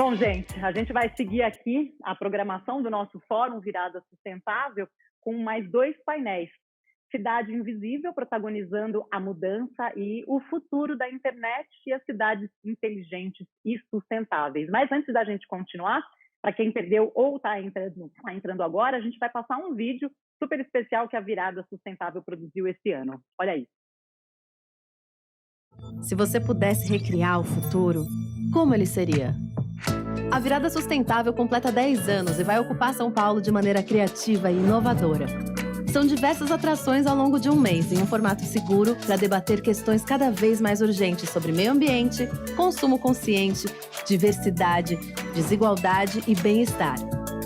Bom, gente, a gente vai seguir aqui a programação do nosso Fórum Virada Sustentável com mais 2 painéis. Cidade Invisível, protagonizando a mudança e o futuro da internet e as cidades inteligentes e sustentáveis. Mas antes da gente continuar, para quem perdeu ou está entrando agora, a gente vai passar um vídeo super especial que a Virada Sustentável produziu esse ano. Olha aí. Se você pudesse recriar o futuro, como ele seria? A Virada Sustentável completa 10 anos e vai ocupar São Paulo de maneira criativa e inovadora. São diversas atrações ao longo de um mês, em um formato seguro, para debater questões cada vez mais urgentes sobre meio ambiente, consumo consciente, diversidade, desigualdade e bem-estar.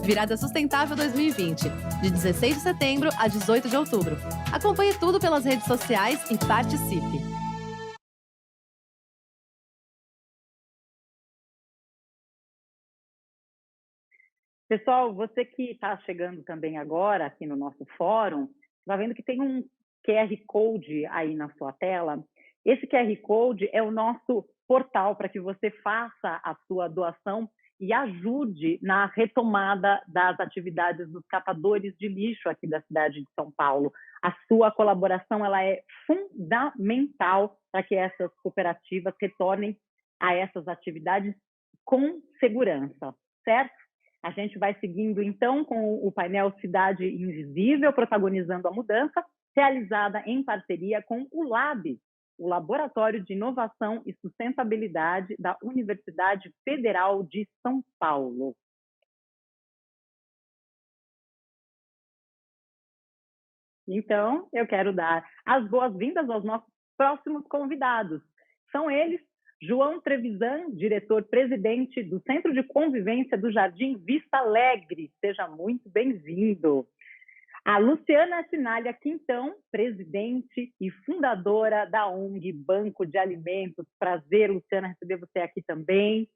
Virada Sustentável 2020, de 16 de setembro a 18 de outubro. Acompanhe tudo pelas redes sociais e participe! Pessoal, você que está chegando também agora aqui no nosso fórum, está vendo que tem um QR Code aí na sua tela. Esse QR Code é o nosso portal para que você faça a sua doação e ajude na retomada das atividades dos catadores de lixo aqui da cidade de São Paulo. A sua colaboração ela é fundamental para que essas cooperativas retornem a essas atividades com segurança, certo? A gente vai seguindo, então, com o painel Cidade Invisível, protagonizando a mudança, realizada em parceria com o LAB, o Laboratório de Inovação e Sustentabilidade da Universidade Federal de São Paulo. Então, eu quero dar as boas-vindas aos nossos próximos convidados. São eles João Trevisan, diretor-presidente do Centro de Convivência do Jardim Vista Alegre. Seja muito bem-vindo. A Luciana Sinalha Quintão, presidente e fundadora da ONG Banco de Alimentos. Prazer, Luciana, receber você aqui também.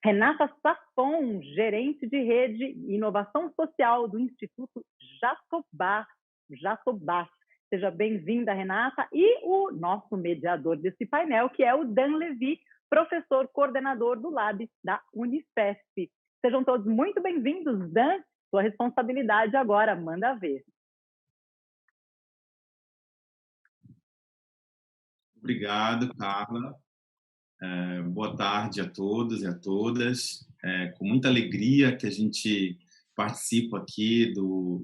Renata Safon, gerente de rede e inovação social do Instituto Jatobá. Seja bem-vinda, Renata. E o nosso mediador desse painel, que é o Dan Levi, professor coordenador do Lab da Unifesp. Sejam todos muito bem-vindos, Dan. Sua responsabilidade agora, manda ver. Obrigado, Carla. Boa tarde a todos e a todas. Com muita alegria que a gente participa aqui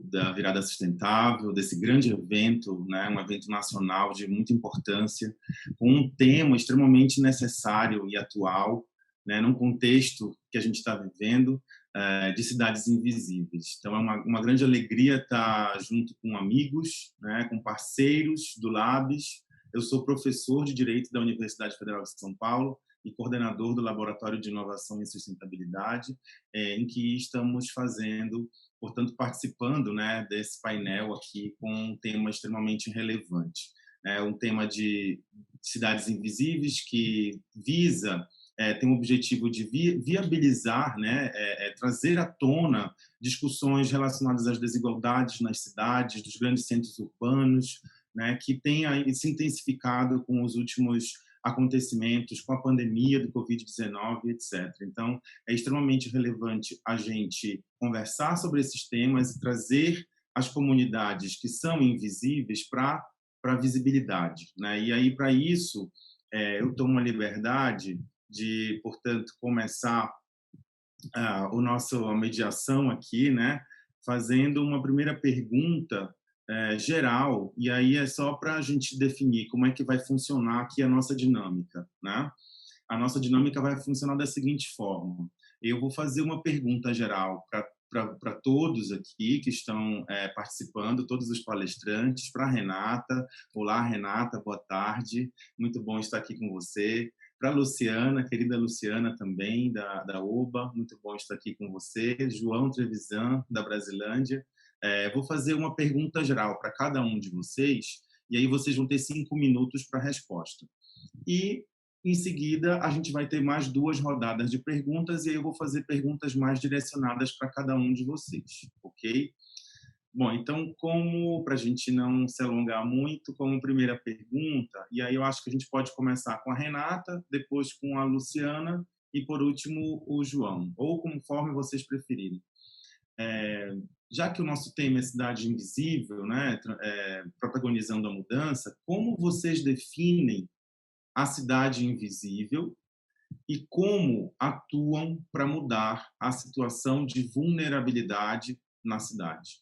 da Virada Sustentável, desse grande evento, né, um evento nacional de muita importância, com um tema extremamente necessário e atual, né, num contexto que a gente está vivendo, de cidades invisíveis. Então, é uma grande alegria estar junto com amigos, né, com parceiros do Labs. Eu sou professor de Direito da Universidade Federal de São Paulo e coordenador do Laboratório de Inovação e Sustentabilidade, em que estamos participando, né, desse painel aqui com um tema extremamente relevante. Um tema de cidades invisíveis que visa, tem o objetivo de viabilizar, né, trazer à tona discussões relacionadas às desigualdades nas cidades, dos grandes centros urbanos, né, que tem se intensificado com os últimos acontecimentos, com a pandemia do Covid-19, etc. Então, é extremamente relevante a gente conversar sobre esses temas e trazer as comunidades que são invisíveis para a visibilidade, né? E aí, para isso, eu tomo a liberdade de, portanto, começar a mediação aqui, né, fazendo uma primeira pergunta geral, e aí é só para a gente definir como é que vai funcionar aqui a nossa dinâmica, né? A nossa dinâmica vai funcionar da seguinte forma: eu vou fazer uma pergunta geral para todos aqui que estão participando, todos os palestrantes, para a Renata. Olá, Renata, boa tarde, muito bom estar aqui com você. Para a Luciana, querida Luciana também, da UBA, muito bom estar aqui com você. João Trevisan, da Brasilândia. Vou fazer uma pergunta geral para cada um de vocês, e aí vocês vão ter 5 minutos para a resposta. E, em seguida, a gente vai ter mais 2 rodadas de perguntas, e aí eu vou fazer perguntas mais direcionadas para cada um de vocês, ok? Bom, então, para a gente não se alongar muito, como primeira pergunta, e aí eu acho que a gente pode começar com a Renata, depois com a Luciana e, por último, o João, ou conforme vocês preferirem. Já que o nosso tema é Cidade Invisível, né, protagonizando a mudança, como vocês definem a cidade invisível e como atuam para mudar a situação de vulnerabilidade na cidade?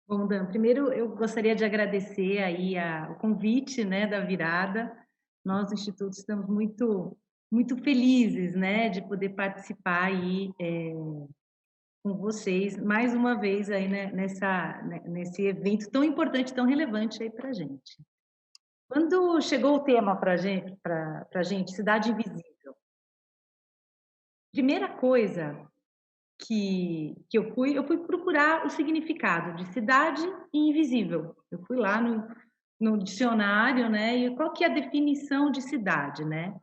Bom, Dan, primeiro eu gostaria de agradecer aí o convite, né, da Virada. Nós, do Instituto, estamos muito felizes, né, de poder participar aí com vocês mais uma vez aí, né, nesse evento tão importante, tão relevante aí para a gente. Quando chegou o tema para gente, Cidade Invisível, primeira coisa que eu fui procurar o significado de cidade e invisível. Eu fui lá no dicionário, né? E qual que é a definição de cidade, né?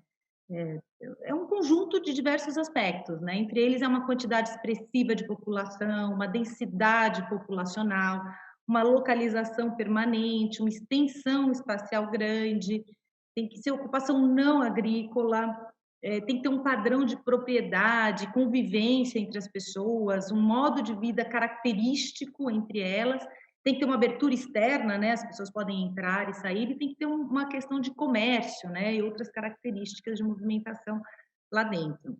É um conjunto de diversos aspectos, né? Entre eles é uma quantidade expressiva de população, uma densidade populacional, uma localização permanente, uma extensão espacial grande, tem que ser ocupação não agrícola, tem que ter um padrão de propriedade, convivência entre as pessoas, um modo de vida característico entre elas, tem que ter uma abertura externa, né? As pessoas podem entrar e sair, e tem que ter uma questão de comércio, né? E outras características de movimentação lá dentro.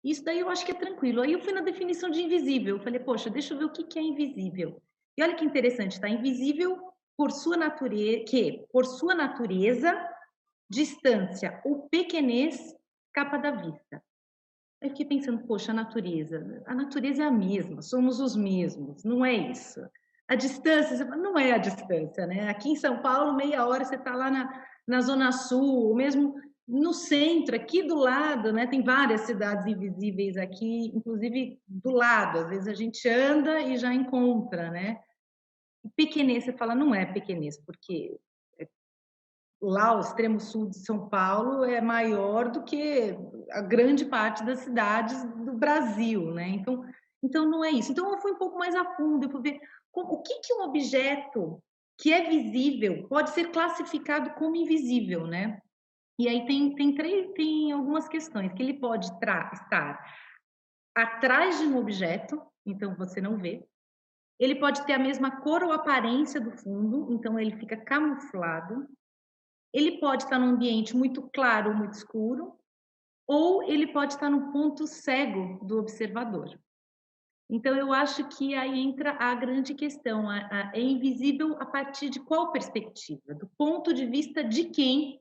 Isso daí eu acho que é tranquilo. Aí eu fui na definição de invisível, eu falei, poxa, deixa eu ver o que é invisível. E olha que interessante, tá? Invisível por sua natureza, distância ou pequenez escapa da vista. Eu fiquei pensando, poxa, a natureza é a mesma, somos os mesmos, não é isso. A distância, não é a distância, né? Aqui em São Paulo, meia hora você está lá na Zona Sul, ou mesmo no centro, aqui do lado, né? Tem várias cidades invisíveis aqui, inclusive do lado, às vezes a gente anda e já encontra, né? Pequenez, você fala, não é pequenez, porque lá o extremo sul de São Paulo é maior do que a grande parte das cidades do Brasil, né? Então não é isso. Então eu fui um pouco mais a fundo, eu fui ver o que um objeto que é visível pode ser classificado como invisível, né? E aí tem algumas questões, que ele pode estar atrás de um objeto, então você não vê. Ele pode ter a mesma cor ou aparência do fundo, então ele fica camuflado. Ele pode estar num ambiente muito claro ou muito escuro, ou ele pode estar no ponto cego do observador. Então, eu acho que aí entra a grande questão, é invisível a partir de qual perspectiva? Do ponto de vista de quem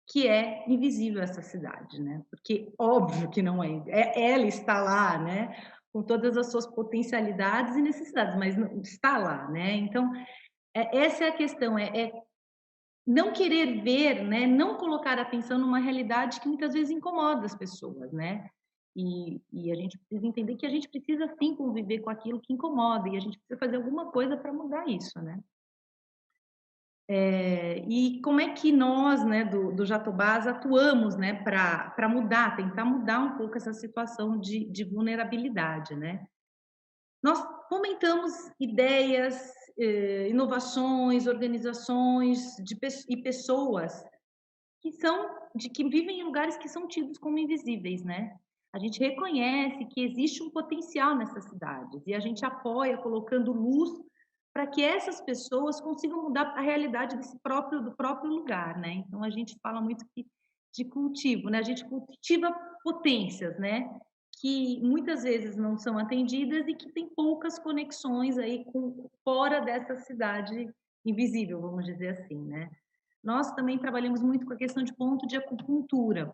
que é invisível essa cidade, né? Porque óbvio que não é, ela está lá, né? Com todas as suas potencialidades e necessidades, mas não, está lá, né? Então, essa é a questão, não querer ver, né, não colocar atenção numa realidade que muitas vezes incomoda as pessoas, né? E a gente precisa entender que a gente precisa sim conviver com aquilo que incomoda e a gente precisa fazer alguma coisa para mudar isso, né? E como é que nós, né, do Jatobás, atuamos, né, para mudar, tentar mudar um pouco essa situação de vulnerabilidade, né? Nós fomentamos ideias, inovações, organizações e pessoas que vivem em lugares que são tidos como invisíveis, né? A gente reconhece que existe um potencial nessas cidades e a gente apoia colocando luz para que essas pessoas consigam mudar a realidade do próprio lugar, né? Então a gente fala muito de cultivo, né? A gente cultiva potências, né? Que muitas vezes não são atendidas e que tem poucas conexões aí com fora dessa cidade invisível, vamos dizer assim, né? Nós também trabalhamos muito com a questão de ponto de acupuntura,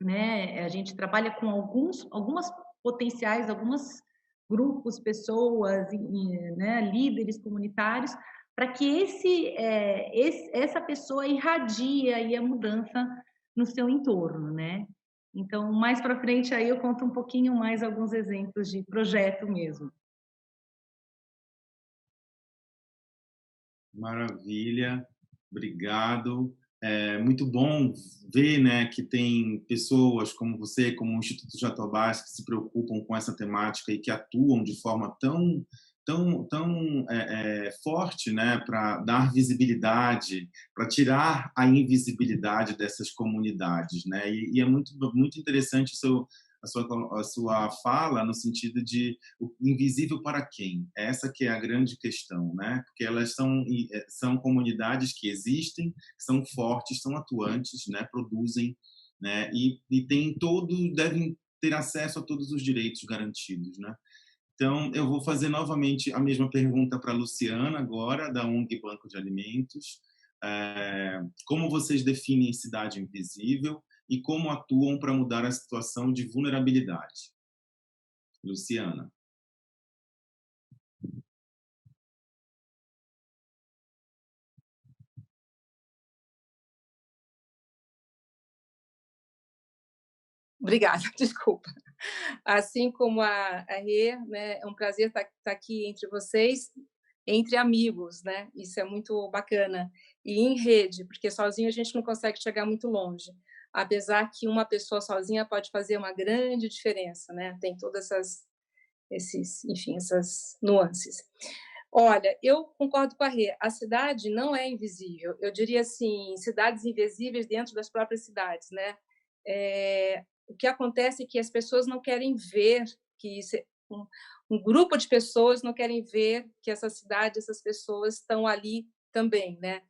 né? A gente trabalha com algumas potenciais, alguns grupos, pessoas, né, líderes comunitários, para que essa pessoa irradie aí a mudança no seu entorno, né? Então, mais para frente aí eu conto um pouquinho mais alguns exemplos de projeto mesmo. Maravilha, obrigado. É muito bom ver, né, que tem pessoas como você, como o Instituto Jatobás, que se preocupam com essa temática e que atuam de forma tão forte, né, para dar visibilidade, para tirar a invisibilidade dessas comunidades, né? E é muito interessante a sua fala no sentido de o invisível para quem? Essa que é a grande questão, né? Porque elas são comunidades que existem, são fortes, são atuantes, né? Produzem, né? E devem ter acesso a todos os direitos garantidos, né? Então, eu vou fazer novamente a mesma pergunta para a Luciana agora, da ONG Banco de Alimentos. Como vocês definem cidade invisível e como atuam para mudar a situação de vulnerabilidade? Luciana. Obrigada, desculpa. Assim como a Rê, né, é um prazer estar aqui entre vocês, entre amigos, né? Isso é muito bacana. E em rede, porque sozinho a gente não consegue chegar muito longe. Apesar que uma pessoa sozinha pode fazer uma grande diferença, né? Tem todas essas nuances. Olha, eu concordo com a Rê. A cidade não é invisível. Eu diria assim, cidades invisíveis dentro das próprias cidades, né? O que acontece é que as pessoas não querem ver que um grupo de pessoas não querem ver que essa cidade, essas pessoas estão ali também, né?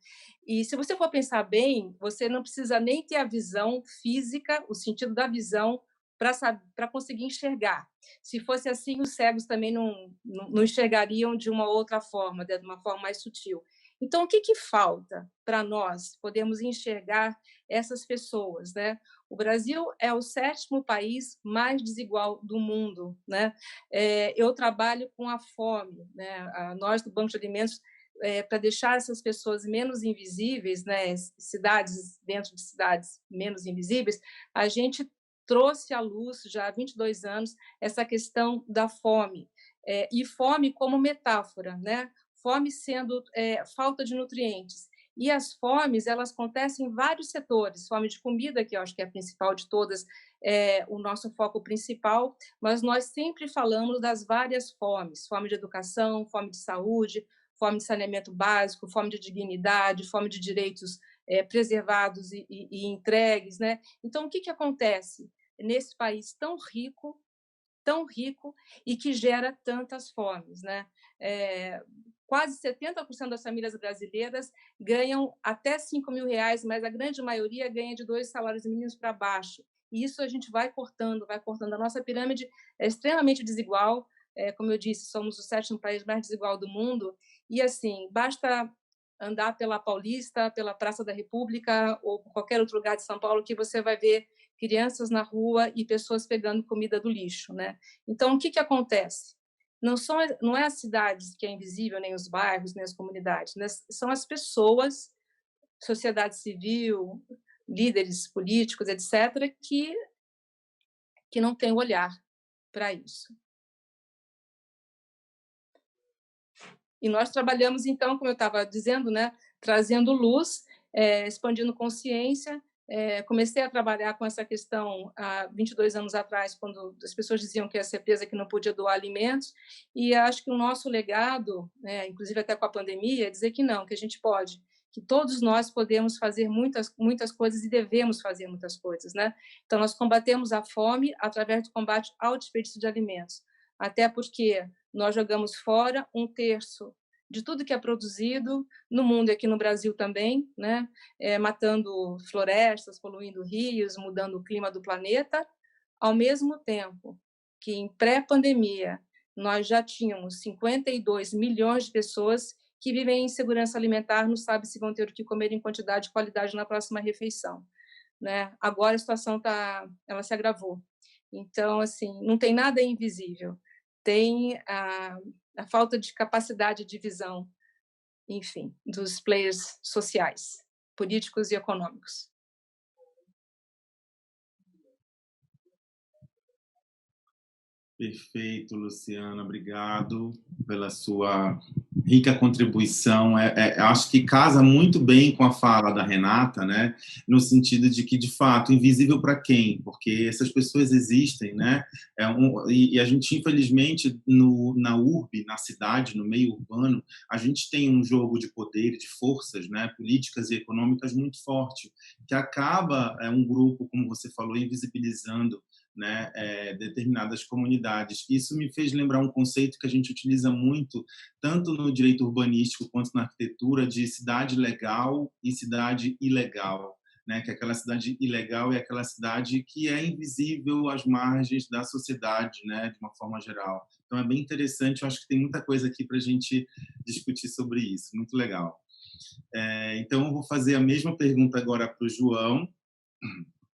E se você for pensar bem, você não precisa nem ter a visão física, o sentido da visão, para conseguir enxergar. Se fosse assim, os cegos também não enxergariam de uma outra forma, de uma forma mais sutil. Então, o que falta para nós podermos enxergar essas pessoas, né? O Brasil é o 7º país mais desigual do mundo, né? Eu trabalho com a fome, né? Nós do Banco de Alimentos, para deixar essas pessoas menos invisíveis, né? Cidades dentro de cidades menos invisíveis, a gente trouxe à luz já há 22 anos essa questão da fome, e fome como metáfora, né? Fome sendo falta de nutrientes. E as fomes, elas acontecem em vários setores. Fome de comida, que eu acho que é a principal de todas, é o nosso foco principal, mas nós sempre falamos das várias fomes. Fome de educação, fome de saúde, fome de saneamento básico, fome de dignidade, fome de direitos preservados e entregues, né? Então, o que acontece nesse país tão rico e que gera tantas fomes, né? Quase 70% das famílias brasileiras ganham até R$5.000, mas a grande maioria ganha de 2 salários mínimos para baixo. E isso a gente vai cortando. A nossa pirâmide é extremamente desigual. Como eu disse, somos o 7º país mais desigual do mundo. E, assim, basta andar pela Paulista, pela Praça da República ou qualquer outro lugar de São Paulo que você vai ver crianças na rua e pessoas pegando comida do lixo, né? Então, o que acontece? Não é as cidades que é invisível, nem os bairros, nem as comunidades, né? São as pessoas, sociedade civil, líderes políticos, etc., que não têm olhar para isso. E nós trabalhamos, então, como eu estava dizendo, né, trazendo luz, expandindo consciência. Comecei a trabalhar com essa questão há 22 anos atrás, quando as pessoas diziam que ia ser presa, que não podia doar alimentos, e acho que o nosso legado, inclusive até com a pandemia, é dizer que não, que a gente pode, que todos nós podemos fazer muitas coisas e devemos fazer muitas coisas, né? Então, nós combatemos a fome através do combate ao desperdício de alimentos, até porque nós jogamos fora 1/3 de tudo que é produzido no mundo e aqui no Brasil também, né? Matando florestas, poluindo rios, mudando o clima do planeta, ao mesmo tempo que, em pré-pandemia, nós já tínhamos 52 milhões de pessoas que vivem em insegurança alimentar, não sabem se vão ter o que comer em quantidade e qualidade na próxima refeição, né? Agora a situação ela se agravou. Então, assim, não tem nada invisível. Tem a falta de capacidade de visão, enfim, dos players sociais, políticos e econômicos. Perfeito, Luciana, obrigado pela sua rica contribuição. Acho que casa muito bem com a fala da Renata, né? No sentido de que, de fato, invisível para quem? Porque essas pessoas existem, né? E a gente, infelizmente, na urbe, na cidade, no meio urbano, a gente tem um jogo de poder, de forças, né? Políticas e econômicas muito forte, que acaba um grupo, como você falou, invisibilizando, né, determinadas comunidades. Isso me fez lembrar um conceito que a gente utiliza muito, tanto no direito urbanístico quanto na arquitetura, de cidade legal e cidade ilegal. Né, que aquela cidade ilegal é aquela cidade que é invisível às margens da sociedade, né, de uma forma geral. Então é bem interessante, eu acho que tem muita coisa aqui para a gente discutir sobre isso, muito legal. Então eu vou fazer a mesma pergunta agora para o João.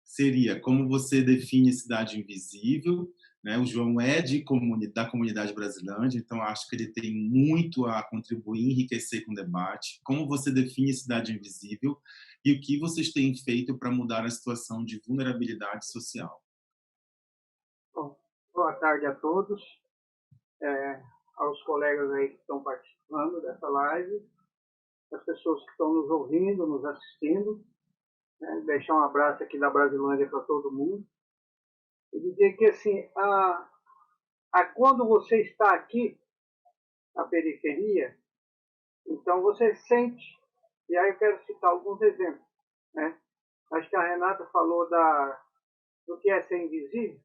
Seria como você define cidade invisível, né? O João é da comunidade Brasilândia, então acho que ele tem muito a contribuir, enriquecer com o debate. Como você define cidade invisível e o que vocês têm feito para mudar a situação de vulnerabilidade social? Bom, boa tarde a todos, aos colegas aí que estão participando dessa live, as pessoas que estão nos ouvindo, nos assistindo. Deixar um abraço aqui da Brasilândia para todo mundo e dizer que assim, quando você está aqui na periferia, então você sente, e aí eu quero citar alguns exemplos, né? Acho que a Renata falou do que é ser invisível,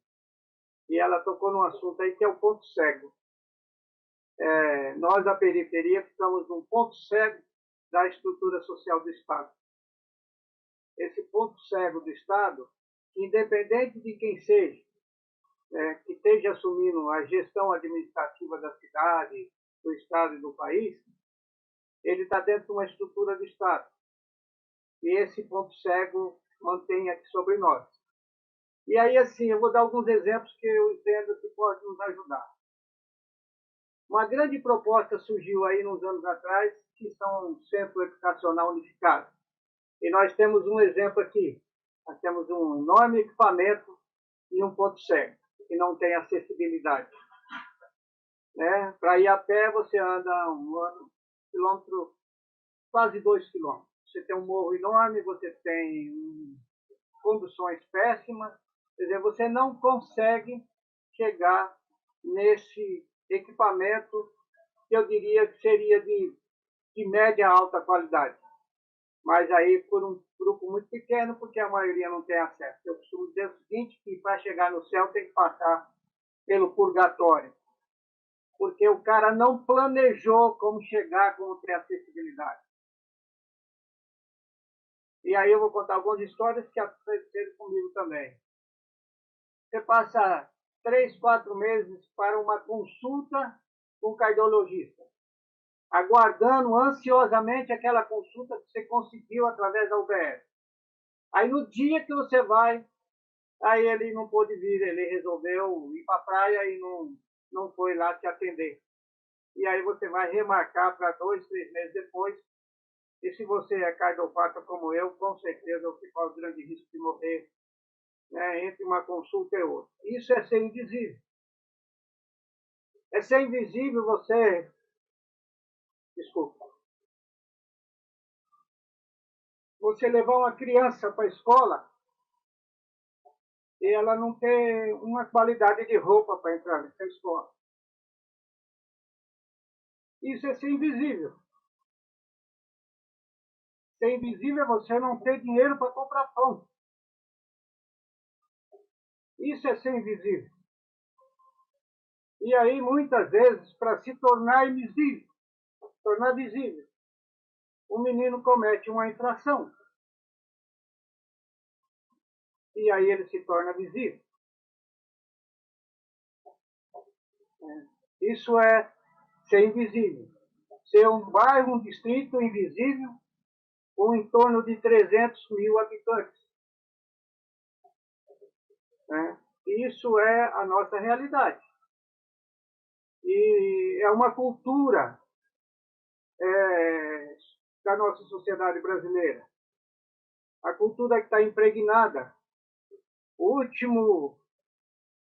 e ela tocou num assunto aí que é o ponto cego. Nós da periferia estamos num ponto cego da estrutura social do Estado. Esse ponto cego do Estado, independente de quem seja, que esteja assumindo a gestão administrativa da cidade, do Estado e do país, ele está dentro de uma estrutura do Estado. E esse ponto cego mantém aqui sobre nós. E aí, assim, eu vou dar alguns exemplos que eu entendo que podem nos ajudar. Uma grande proposta surgiu aí uns anos atrás, que são um centro educacional unificado. E nós temos um exemplo aqui. Nós temos um enorme equipamento e um ponto cego, que não tem acessibilidade. Né? Para ir a pé, você anda um quilômetro, quase 2 quilômetros. Você tem um morro enorme, você tem conduções péssimas, quer dizer, você não consegue chegar nesse equipamento que eu diria que seria de média a alta qualidade. Mas aí por um grupo muito pequeno, porque a maioria não tem acesso. Eu costumo dizer o seguinte, que para chegar no céu tem que passar pelo purgatório, porque o cara não planejou como chegar, como ter acessibilidade. E aí eu vou contar algumas histórias que aconteceram comigo também. Você passa 3, 4 meses para uma consulta com um cardiologista, aguardando ansiosamente aquela consulta que você conseguiu através da UBS. Aí no dia que você vai, aí ele não pôde vir, ele resolveu ir para a praia e não foi lá te atender. E aí você vai remarcar para 2, 3 meses depois. E se você é cardiopata como eu, com certeza você corre o grande risco de morrer, né, entre uma consulta e outra. Isso é ser invisível. É ser invisível você... Desculpa. Você levar uma criança para a escola e ela não ter uma qualidade de roupa para entrar nessa escola. Isso é ser invisível. Ser invisível é você não ter dinheiro para comprar pão. Isso é ser invisível. E aí, muitas vezes, para se tornar invisível, tornar visível, o menino comete uma infração. E aí ele se torna visível. Isso é ser invisível. Ser um bairro, um distrito invisível, com em torno de 300 mil habitantes. Isso é a nossa realidade. E é uma cultura da nossa sociedade brasileira. A cultura que está impregnada.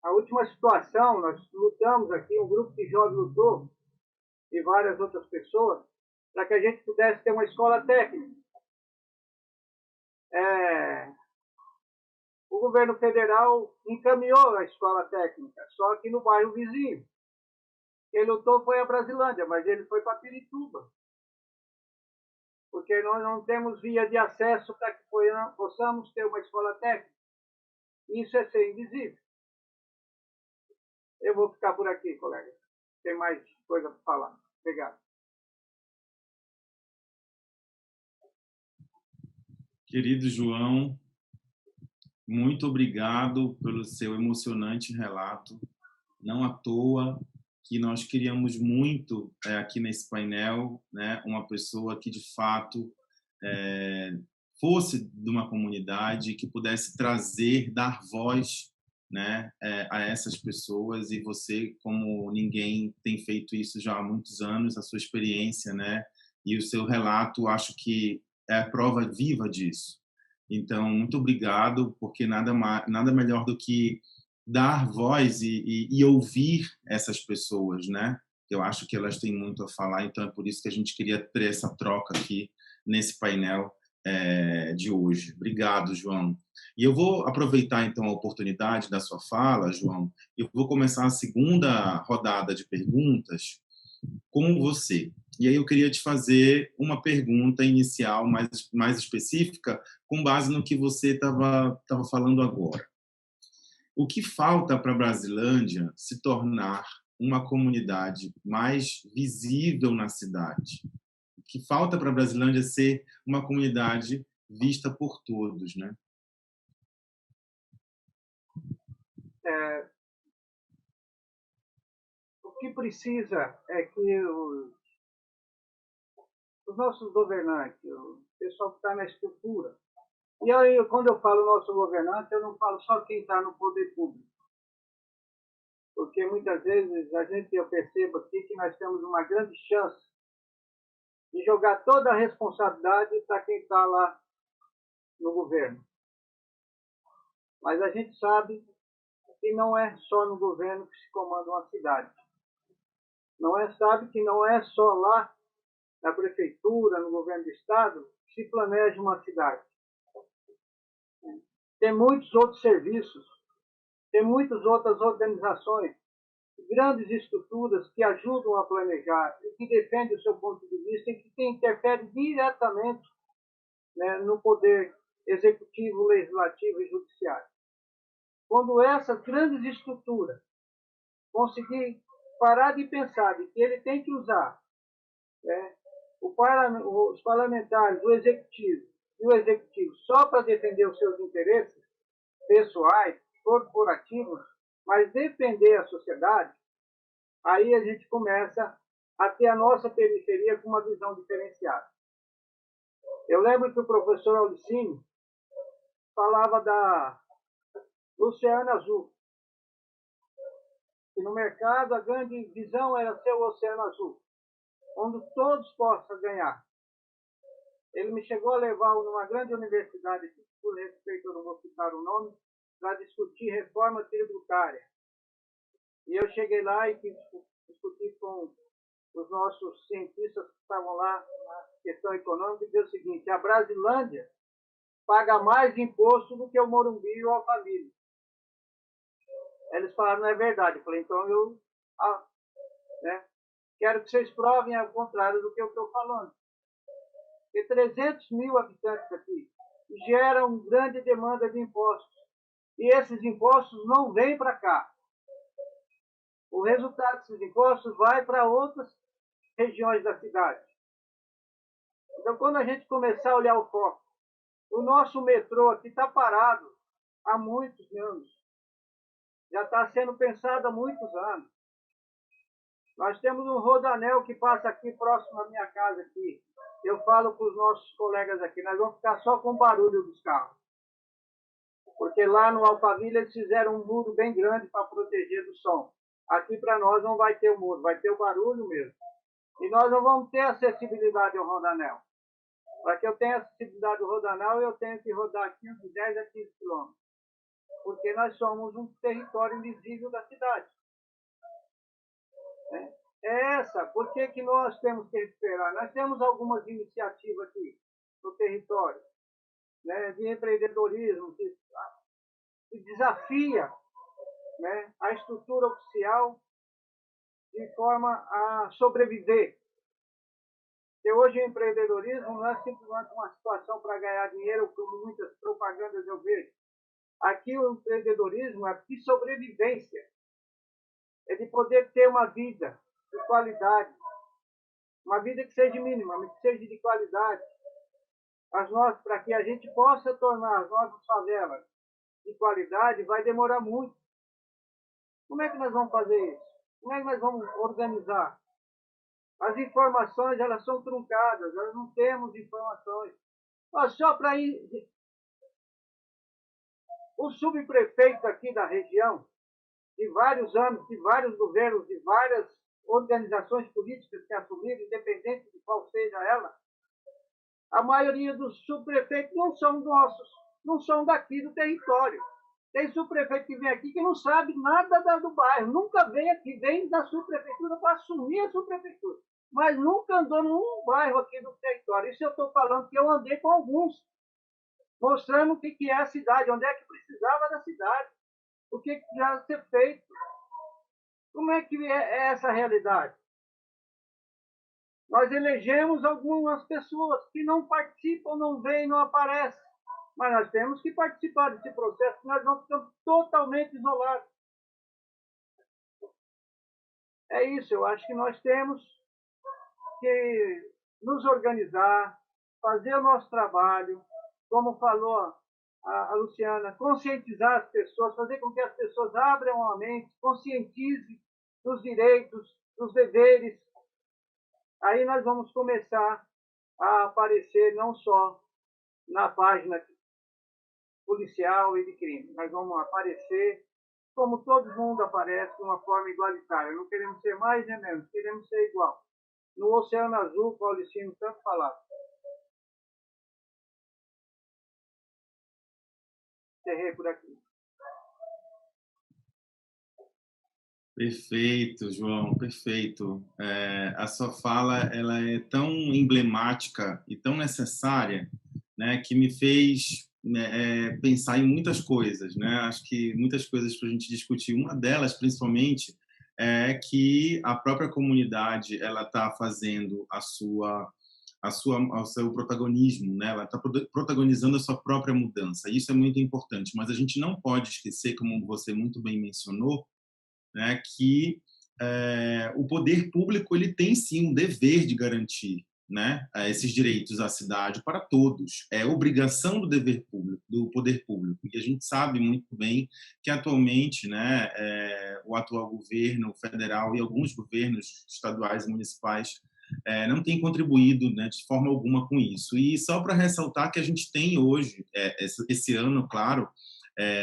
A última situação, nós lutamos aqui, um grupo de jovens lutou, e várias outras pessoas, para que a gente pudesse ter uma escola técnica. O governo federal encaminhou a escola técnica, só que no bairro vizinho. Quem lutou foi a Brasilândia, mas ele foi para Pirituba. Porque nós não temos via de acesso para que possamos ter uma escola técnica. Isso é ser invisível. Eu vou ficar por aqui, colega. Tem mais coisa para falar. Obrigado. Querido João, muito obrigado pelo seu emocionante relato. Não à toa que nós queríamos muito aqui nesse painel, né, uma pessoa que de fato fosse de uma comunidade, que pudesse trazer, dar voz, né, a essas pessoas, e você, como ninguém, tem feito isso já há muitos anos, a sua experiência, né, e o seu relato, acho que é a prova viva disso. Então, muito obrigado, porque nada melhor do que dar voz e ouvir essas pessoas, né? Eu acho que elas têm muito a falar, então é por isso que a gente queria ter essa troca aqui nesse painel de hoje. Obrigado, João. E eu vou aproveitar, então, a oportunidade da sua fala, João, e vou começar a segunda rodada de perguntas com você. E aí eu queria te fazer uma pergunta inicial mais específica, com base no que você estava falando agora. O que falta para a Brasilândia se tornar uma comunidade mais visível na cidade? O que falta para a Brasilândia ser uma comunidade vista por todos, né? O que precisa é que os nossos governantes, o pessoal que está na estrutura, e aí, quando eu falo nosso governante, eu não falo só quem está no poder público. Porque muitas vezes eu percebo aqui que nós temos uma grande chance de jogar toda a responsabilidade para quem está lá no governo. Mas a gente sabe que não é só no governo que se comanda uma cidade. Sabe que não é só lá na prefeitura, no governo do estado, que se planeja uma cidade. Tem muitos outros serviços, tem muitas outras organizações, grandes estruturas que ajudam a planejar e que defendem o seu ponto de vista e que interferem diretamente, né, no poder executivo, legislativo e judiciário. Quando essas grandes estruturas conseguirem parar de pensar de que ele tem que usar, né, os parlamentares, o executivo e o executivo só para defender os seus interesses pessoais, corporativos, mas defender a sociedade, aí a gente começa a ter a nossa periferia com uma visão diferenciada. Eu lembro que o professor Aulicínio falava do Oceano Azul, que no mercado a grande visão era ser o Oceano Azul, onde todos possam ganhar. Ele me chegou a levar numa grande universidade, por respeito eu não vou citar o nome, para discutir reforma tributária. E eu cheguei lá e discuti com os nossos cientistas que estavam lá na questão econômica, e disse o seguinte: a Brasilândia paga mais imposto do que o Morumbi e o Alphaville. Eles falaram, não é verdade. Eu falei, então eu quero que vocês provem ao contrário do que eu estou falando. Tem 300 mil habitantes aqui, geram grande demanda de impostos. E esses impostos não vêm para cá. O resultado desses impostos vai para outras regiões da cidade. Então, quando a gente começar a olhar o foco, o nosso metrô aqui está parado há muitos anos. Já está sendo pensado há muitos anos. Nós temos um rodoanel que passa aqui próximo à minha casa aqui. Eu falo com os nossos colegas aqui, nós vamos ficar só com o barulho dos carros. Porque lá no Alphaville eles fizeram um muro bem grande para proteger do som. Aqui para nós não vai ter o muro, vai ter o barulho mesmo. E nós não vamos ter acessibilidade ao rodoanel. Para que eu tenha acessibilidade ao rodoanel, eu tenho que rodar aqui de 10 a 15 quilômetros. porque nós somos um território invisível da cidade. É essa, por que nós temos que recuperar? Nós temos algumas iniciativas aqui no território, né, de empreendedorismo, que desafia, né, a estrutura oficial de forma a sobreviver. Porque hoje o empreendedorismo não é simplesmente uma situação para ganhar dinheiro, como muitas propagandas eu vejo. Aqui o empreendedorismo é de sobrevivência, é de poder ter uma vida de qualidade, uma vida que seja mínima, mas que seja de qualidade, para que a gente possa tornar as nossas favelas de qualidade, vai demorar muito. Como é que nós vamos fazer isso? Como é que nós vamos organizar? As informações, elas são truncadas, nós não temos informações. Só para ir... O subprefeito aqui da região, de vários anos, de vários governos, de várias organizações políticas que assumiram, independente de qual seja ela, a maioria dos subprefeitos não são nossos, não são daqui do território. Tem subprefeito que vem aqui que não sabe nada do bairro, nunca vem aqui, vem da subprefeitura para assumir a subprefeitura, mas nunca andou num bairro aqui do território. Isso eu estou falando que eu andei com alguns, mostrando o que é a cidade, onde é que precisava da cidade, o que precisava ser feito. Como é que é essa realidade? Nós elegemos algumas pessoas que não participam, não vêm, não aparecem. Mas nós temos que participar desse processo, nós não ficamos totalmente isolados. É isso, eu acho que nós temos que nos organizar, fazer o nosso trabalho, como falou a Luciana, conscientizar as pessoas, fazer com que as pessoas abram a mente, conscientizem dos direitos, dos deveres. Aí nós vamos começar a aparecer não só na página policial e de crime, nós vamos aparecer como todo mundo aparece, de uma forma igualitária. Não queremos ser mais nem menos, queremos ser igual. No Oceano Azul, Paulistino tanto falava. Encerrei por aqui. Perfeito, João, perfeito. A sua fala ela é tão emblemática e tão necessária, né, que me fez pensar em muitas coisas, né? Acho que muitas coisas para a gente discutir. Uma delas, principalmente, é que a própria comunidade ela está fazendo o seu protagonismo, né? Ela está protagonizando a sua própria mudança. Isso é muito importante, mas a gente não pode esquecer, como você muito bem mencionou, né, que o poder público ele tem sim um dever de garantir, né, esses direitos à cidade para todos. É obrigação do dever público, do poder público. E a gente sabe muito bem que atualmente, né, o atual governo federal e alguns governos estaduais e municipais não têm contribuído, né, de forma alguma com isso. E só para ressaltar que a gente tem hoje, esse ano, claro,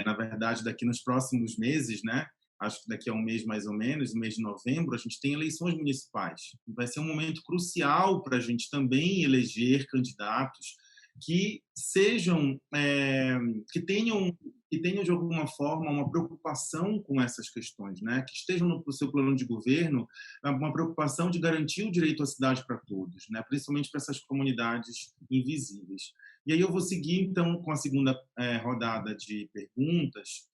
na verdade, daqui nos próximos meses, né, acho que daqui a um mês mais ou menos, no mês de novembro, a gente tem eleições municipais. Vai ser um momento crucial para a gente também eleger candidatos que sejam, que tenham de alguma forma uma preocupação com essas questões, né? Que estejam no seu plano de governo uma preocupação de garantir o direito à cidade para todos, né? Principalmente para essas comunidades invisíveis. E aí eu vou seguir então com a segunda rodada de perguntas.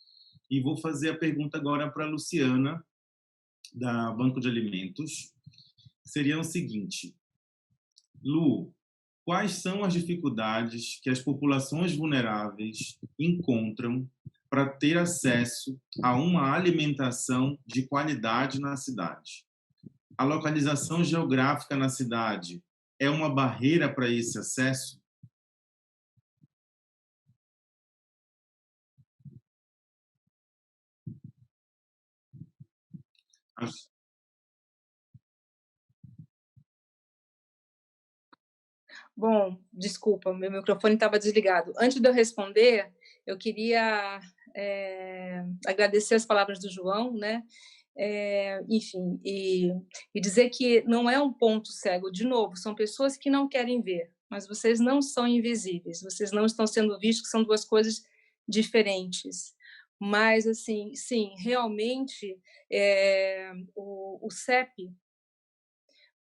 E vou fazer a pergunta agora para a Luciana, da Banco de Alimentos. Seria o seguinte: Lu, quais são as dificuldades que as populações vulneráveis encontram para ter acesso a uma alimentação de qualidade na cidade? A localização geográfica na cidade é uma barreira para esse acesso? Bom, desculpa, meu microfone estava desligado. Antes de eu responder, eu queria agradecer as palavras do João, né? Enfim, e dizer que não é um ponto cego. De novo, são pessoas que não querem ver, mas vocês não são invisíveis, vocês não estão sendo vistos, que são duas coisas diferentes. Mas, assim, sim, realmente, o CEP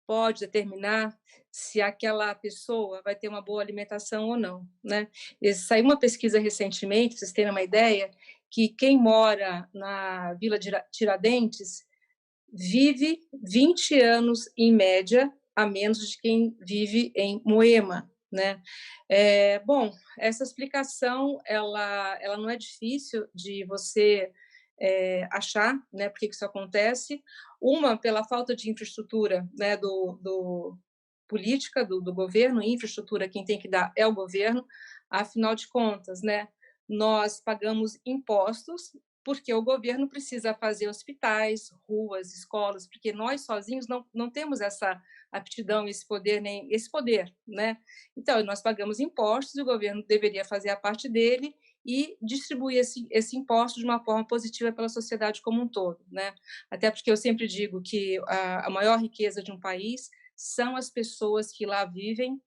pode determinar se aquela pessoa vai ter uma boa alimentação ou não, né? Saiu uma pesquisa recentemente, para vocês terem uma ideia, que quem mora na Vila Tiradentes vive 20 anos, em média, a menos de quem vive em Moema, né? Bom, essa explicação ela não é difícil de você achar, né? Por que isso acontece? Uma, pela falta de infraestrutura, né? Do política do governo, infraestrutura quem tem que dar é o governo. Afinal de contas, né? Nós pagamos impostos porque o governo precisa fazer hospitais, ruas, escolas, porque nós sozinhos não temos essa aptidão, esse poder, nem esse poder, né? Então, nós pagamos impostos e o governo deveria fazer a parte dele e distribuir esse imposto de uma forma positiva pela sociedade como um todo, né? Até porque eu sempre digo que a maior riqueza de um país são as pessoas que lá vivem,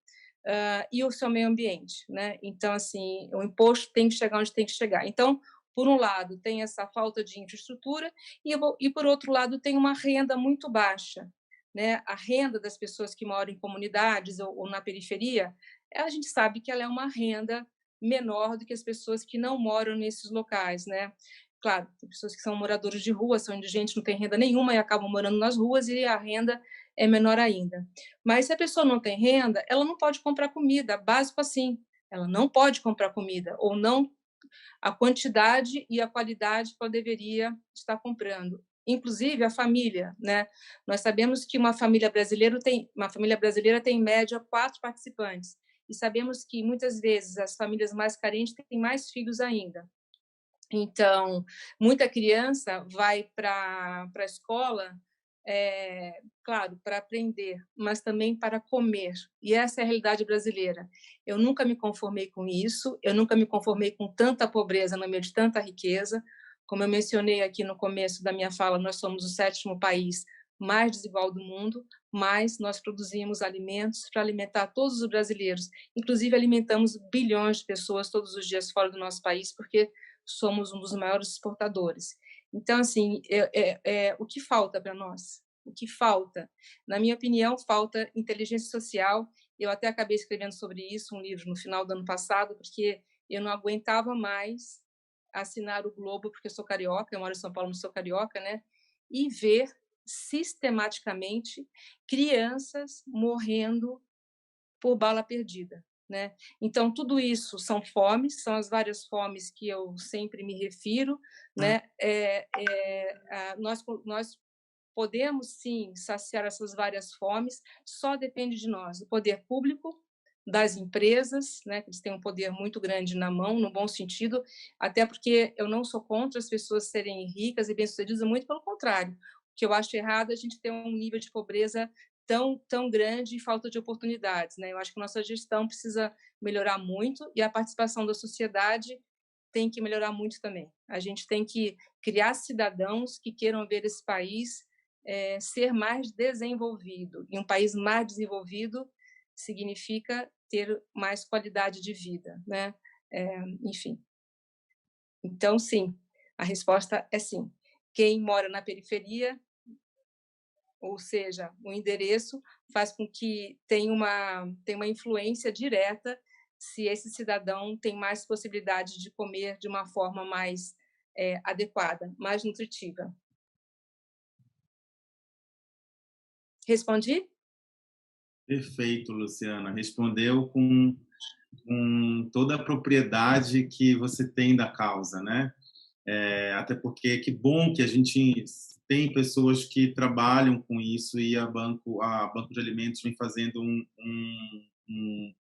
e o seu meio ambiente, né? Então, assim, o imposto tem que chegar onde tem que chegar. Então, por um lado, tem essa falta de infraestrutura e por outro lado, tem uma renda muito baixa, né? A renda das pessoas que moram em comunidades ou na periferia, a gente sabe que ela é uma renda menor do que as pessoas que não moram nesses locais, né? Claro, tem pessoas que são moradores de rua, são indigentes, não têm renda nenhuma e acabam morando nas ruas e a renda é menor ainda. Mas se a pessoa não tem renda, ela não pode comprar comida, básico assim. Ela não pode comprar comida ou não a quantidade e a qualidade que ela deveria estar comprando. Inclusive a família, né? Nós sabemos que uma família brasileira tem em média 4 participantes e sabemos que muitas vezes as famílias mais carentes têm mais filhos ainda. Então, muita criança vai para a escola, claro, para aprender, mas também para comer. E essa é a realidade brasileira. Eu nunca me conformei com isso, eu nunca me conformei com tanta pobreza no meio de tanta riqueza. Como eu mencionei aqui no começo da minha fala, nós somos o 7º país mais desigual do mundo, mas nós produzimos alimentos para alimentar todos os brasileiros. Inclusive, alimentamos bilhões de pessoas todos os dias fora do nosso país, porque somos um dos maiores exportadores. Então, assim, o que falta para nós? O que falta? Na minha opinião, falta inteligência social. Eu até acabei escrevendo sobre isso um livro no final do ano passado, porque eu não aguentava mais assinar o Globo, porque eu sou carioca, eu moro em São Paulo, não sou carioca, né? E ver sistematicamente crianças morrendo por bala perdida, né? Então, tudo isso são fomes, são as várias fomes que eu sempre me refiro, né? Nós podemos, sim, saciar essas várias fomes, só depende de nós, do poder público, das empresas, né, que eles têm um poder muito grande na mão, no bom sentido, até porque eu não sou contra as pessoas serem ricas e bem-sucedidas, muito pelo contrário. O que eu acho errado é a gente ter um nível de pobreza tão grande e falta de oportunidades, né? Eu acho que nossa gestão precisa melhorar muito e a participação da sociedade tem que melhorar muito também. A gente tem que criar cidadãos que queiram ver esse país ser mais desenvolvido. E um país mais desenvolvido significa ter mais qualidade de vida, né? Enfim. Então, sim, a resposta é sim. Quem mora na periferia, ou seja, o endereço, faz com que tenha uma influência direta se esse cidadão tem mais possibilidade de comer de uma forma mais adequada, mais nutritiva. Respondi? Perfeito, Luciana. Respondeu com toda a propriedade que você tem da causa, né? Até porque que bom que a gente tem pessoas que trabalham com isso e a Banco de Alimentos vem fazendo um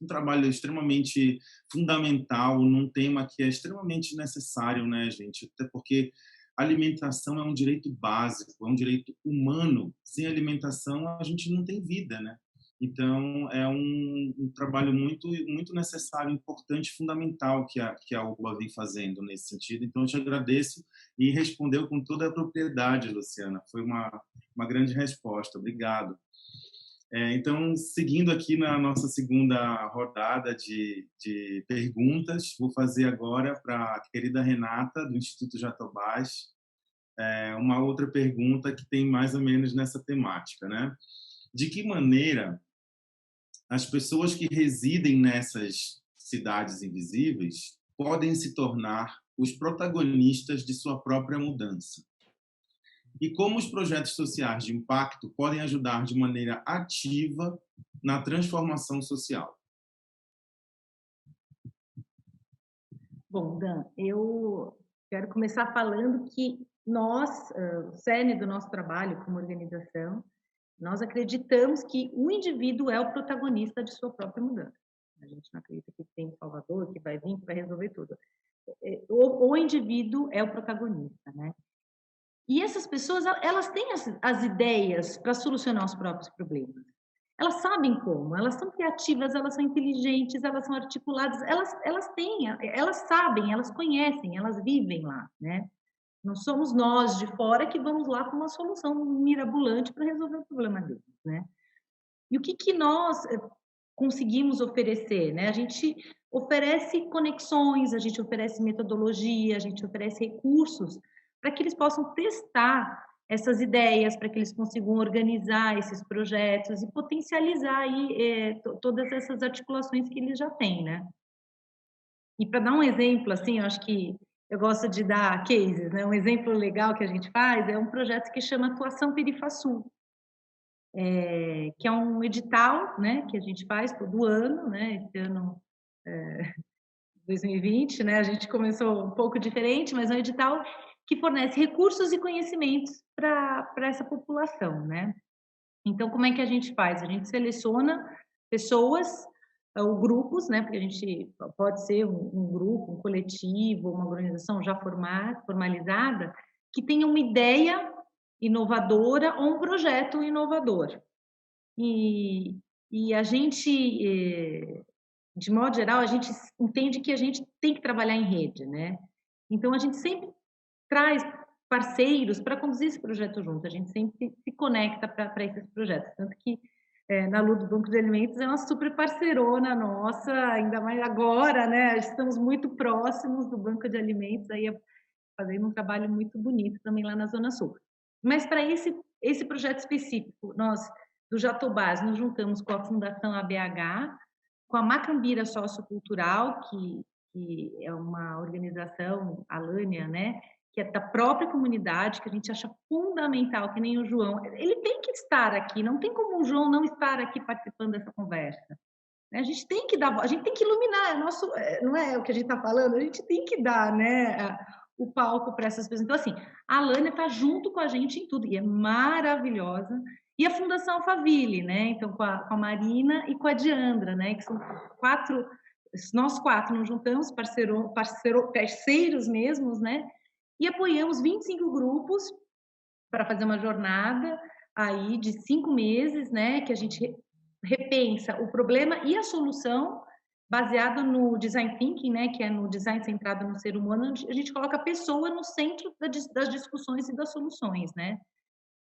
trabalho extremamente fundamental num tema que é extremamente necessário, né, gente? Até porque a alimentação é um direito básico, é um direito humano. Sem alimentação, a gente não tem vida, né? Então, é um trabalho muito necessário, importante, fundamental que a UBA vem fazendo nesse sentido. Então, eu te agradeço e respondeu com toda a propriedade, Luciana. Foi uma grande resposta. Obrigado. Então, seguindo aqui na nossa segunda rodada de perguntas, vou fazer agora para a querida Renata, do Instituto Jatobás, uma outra pergunta que tem mais ou menos nessa temática, né? De que maneira as pessoas que residem nessas cidades invisíveis podem se tornar os protagonistas de sua própria mudança? E como os projetos sociais de impacto podem ajudar de maneira ativa na transformação social? Bom, Dan, eu quero começar falando que nós, o cerne do nosso trabalho como organização, nós acreditamos que o indivíduo é o protagonista de sua própria mudança. A gente não acredita que tem um salvador, que vai vir, que vai resolver tudo. O indivíduo é o protagonista, né? E essas pessoas, elas têm as ideias para solucionar os próprios problemas. Elas sabem como, elas são criativas, elas são inteligentes, elas são articuladas, elas têm, elas sabem, elas conhecem, elas vivem lá, né? Não somos nós de fora que vamos lá com uma solução mirabolante para resolver o problema deles, né? E o que nós conseguimos oferecer, né? A gente oferece conexões, a gente oferece metodologia, a gente oferece recursos para que eles possam testar essas ideias, para que eles consigam organizar esses projetos e potencializar aí todas essas articulações que eles já têm, né? E para dar um exemplo, assim, eu acho que eu gosto de dar cases, né? Um exemplo legal que a gente faz é um projeto que chama Atuação Perifasul, que é um edital, né, que a gente faz todo ano, né? Esse ano 2020, né? A gente começou um pouco diferente, mas é um edital que fornece recursos e conhecimentos para essa população, né? Então, como é que a gente faz? A gente seleciona pessoas ou grupos, né? Porque a gente pode ser um grupo, um coletivo, uma organização já formalizada, que tenha uma ideia inovadora ou um projeto inovador. E a gente, de modo geral, a gente entende que a gente tem que trabalhar em rede, né? Então, a gente sempre traz parceiros para conduzir esse projeto junto, a gente sempre se conecta para esses projetos, tanto que na Lu do Banco de Alimentos é uma super parceirona nossa, ainda mais agora, né? Estamos muito próximos do Banco de Alimentos, aí fazendo um trabalho muito bonito também lá na Zona Sul. Mas para esse projeto específico, nós do Jatobás nos juntamos com a Fundação ABH, com a Macambira Sociocultural, que é uma organização, a Lânia, né? Que é da própria comunidade, que a gente acha fundamental, que nem o João. Ele tem que estar aqui, não tem como o João não estar aqui participando dessa conversa. A gente tem que dar, a gente tem que iluminar, não é o que a gente está falando, a gente tem que dar, né, o palco para essas pessoas. Então, assim, a Lânia está junto com a gente em tudo, e é maravilhosa. E a Fundação Alphaville, né, então com a Marina e com a Diandra, né, que são nós quatro nos juntamos, parceiros mesmos, né, e apoiamos 25 grupos para fazer uma jornada aí de 5 meses, né, que a gente repensa o problema e a solução baseado no design thinking, né, que é no design centrado no ser humano, onde a gente coloca a pessoa no centro das discussões e das soluções, né?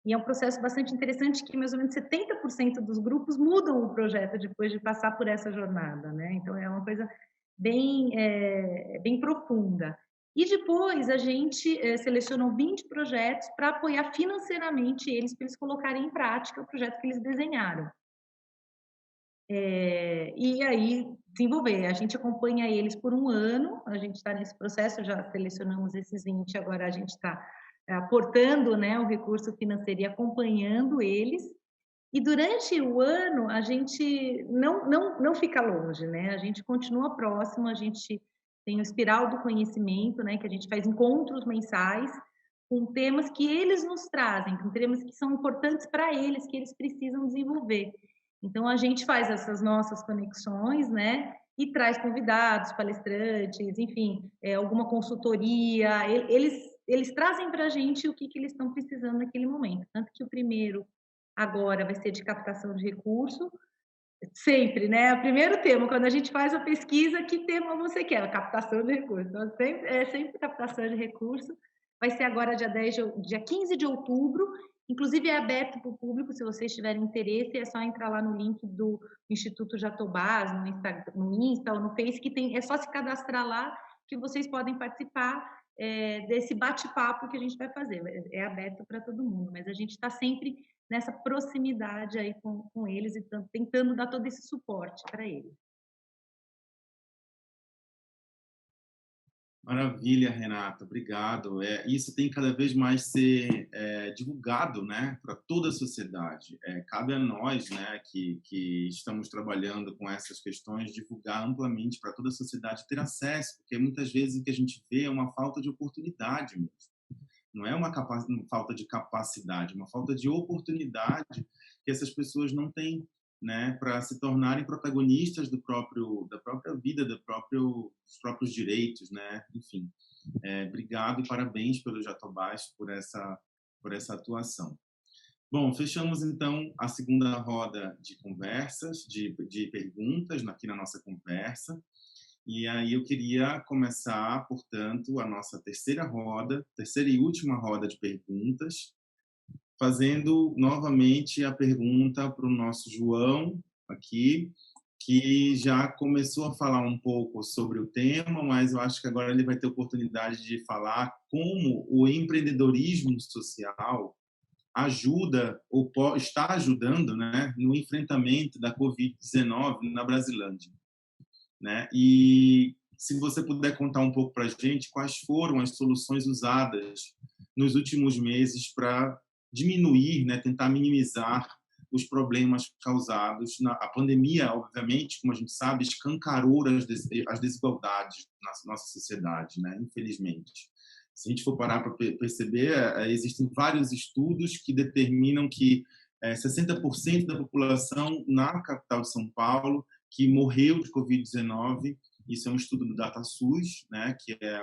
E é um processo bastante interessante que mais ou menos 70% dos grupos mudam o projeto depois de passar por essa jornada, né? Então é uma coisa bem profunda. E depois a gente selecionou 20 projetos para apoiar financeiramente eles, para eles colocarem em prática o projeto que eles desenharam. E aí desenvolver. A gente acompanha eles por um ano, a gente está nesse processo, já selecionamos esses 20, agora a gente está aportando, né, o recurso financeiro e acompanhando eles. E durante o ano a gente não fica longe, né? A gente continua próximo, a gente tem o Espiral do Conhecimento, né, que a gente faz encontros mensais com temas que eles nos trazem, com temas que são importantes para eles, que eles precisam desenvolver. Então a gente faz essas nossas conexões, né, e traz convidados, palestrantes, enfim, alguma consultoria. Eles trazem para a gente o que eles estão precisando naquele momento. Tanto que o primeiro agora vai ser de captação de recurso, sempre, né? O primeiro tema, quando a gente faz a pesquisa, que tema você quer? A captação de recurso. Então, sempre captação de recurso. Vai ser agora dia 15 de outubro, Inclusive, é aberto para o público, se vocês tiverem interesse, é só entrar lá no link do Instituto Jatobás, no Insta ou no Face, que tem, é só se cadastrar lá que vocês podem participar desse bate-papo que a gente vai fazer. É aberto para todo mundo, mas a gente está sempre nessa proximidade aí com eles e tentando dar todo esse suporte para eles. Maravilha, Renata, obrigado. Isso tem cada vez mais ser divulgado, né, para toda a sociedade. Cabe a nós, né, que estamos trabalhando com essas questões, divulgar amplamente para toda a sociedade ter acesso, porque muitas vezes o que a gente vê é uma falta de oportunidade mesmo. Não é uma falta de capacidade, é uma falta de oportunidade que essas pessoas não têm, né, para se tornarem protagonistas da própria vida, dos próprios direitos, né? Enfim, obrigado e parabéns pelo Jatobás por essa atuação. Bom, fechamos então a segunda roda de conversas, de perguntas aqui na nossa conversa. E aí eu queria começar, portanto, a nossa terceira e última roda de perguntas, fazendo novamente a pergunta para o nosso João aqui, que já começou a falar um pouco sobre o tema, mas eu acho que agora ele vai ter oportunidade de falar como o empreendedorismo social ajuda ou está ajudando, né, no enfrentamento da Covid-19 na Brasilândia, né? E se você puder contar um pouco para a gente quais foram as soluções usadas nos últimos meses para diminuir, né, tentar minimizar os problemas causados a pandemia, obviamente, como a gente sabe, escancarou as desigualdades na nossa sociedade, né, infelizmente. Se a gente for parar para perceber, existem vários estudos que determinam que 60% da população na capital de São Paulo que morreu de Covid-19. Isso é um estudo do DataSUS, né, que é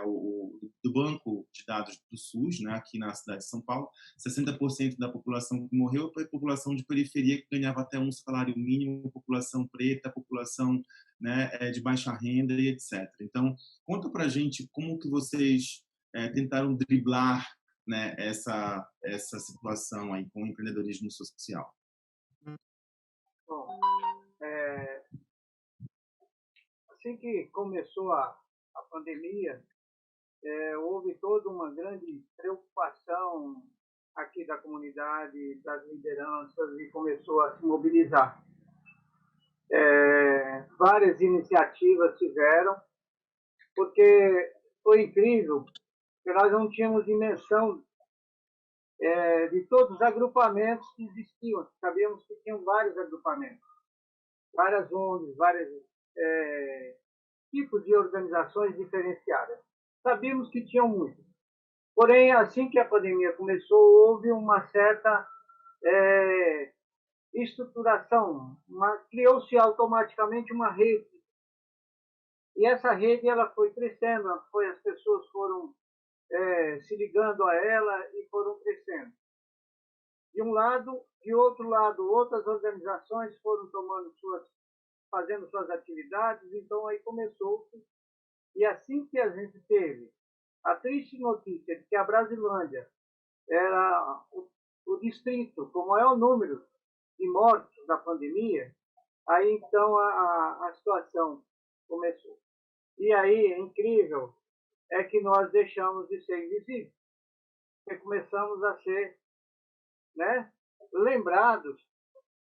do banco de dados do SUS, né, aqui na cidade de São Paulo. 60% da população que morreu foi a população de periferia que ganhava até um salário mínimo, população preta, população, né, de baixa renda e etc. Então, conta para a gente como que vocês tentaram driblar, né, essa situação aí com o empreendedorismo social. Bom, assim que começou a pandemia, houve toda uma grande preocupação aqui da comunidade, das lideranças, e começou a se mobilizar. Várias iniciativas tiveram, porque foi incrível, que nós não tínhamos dimensão de todos os agrupamentos que existiam. Sabíamos que tinham vários agrupamentos, várias ONGs, vários tipos de organizações diferenciadas. Sabíamos que tinham muitos. Porém, assim que a pandemia começou, houve uma certa estruturação, criou-se automaticamente uma rede. E essa rede ela foi crescendo, as pessoas foram se ligando a ela e foram crescendo. De um lado, de outro lado, outras organizações foram fazendo suas atividades, então aí começou. E assim que a gente teve a triste notícia de que a Brasilândia era o distrito com o maior número de mortes da pandemia, aí então a situação começou. E aí, é incrível, é que nós deixamos de ser invisíveis, porque começamos a ser, né, lembrados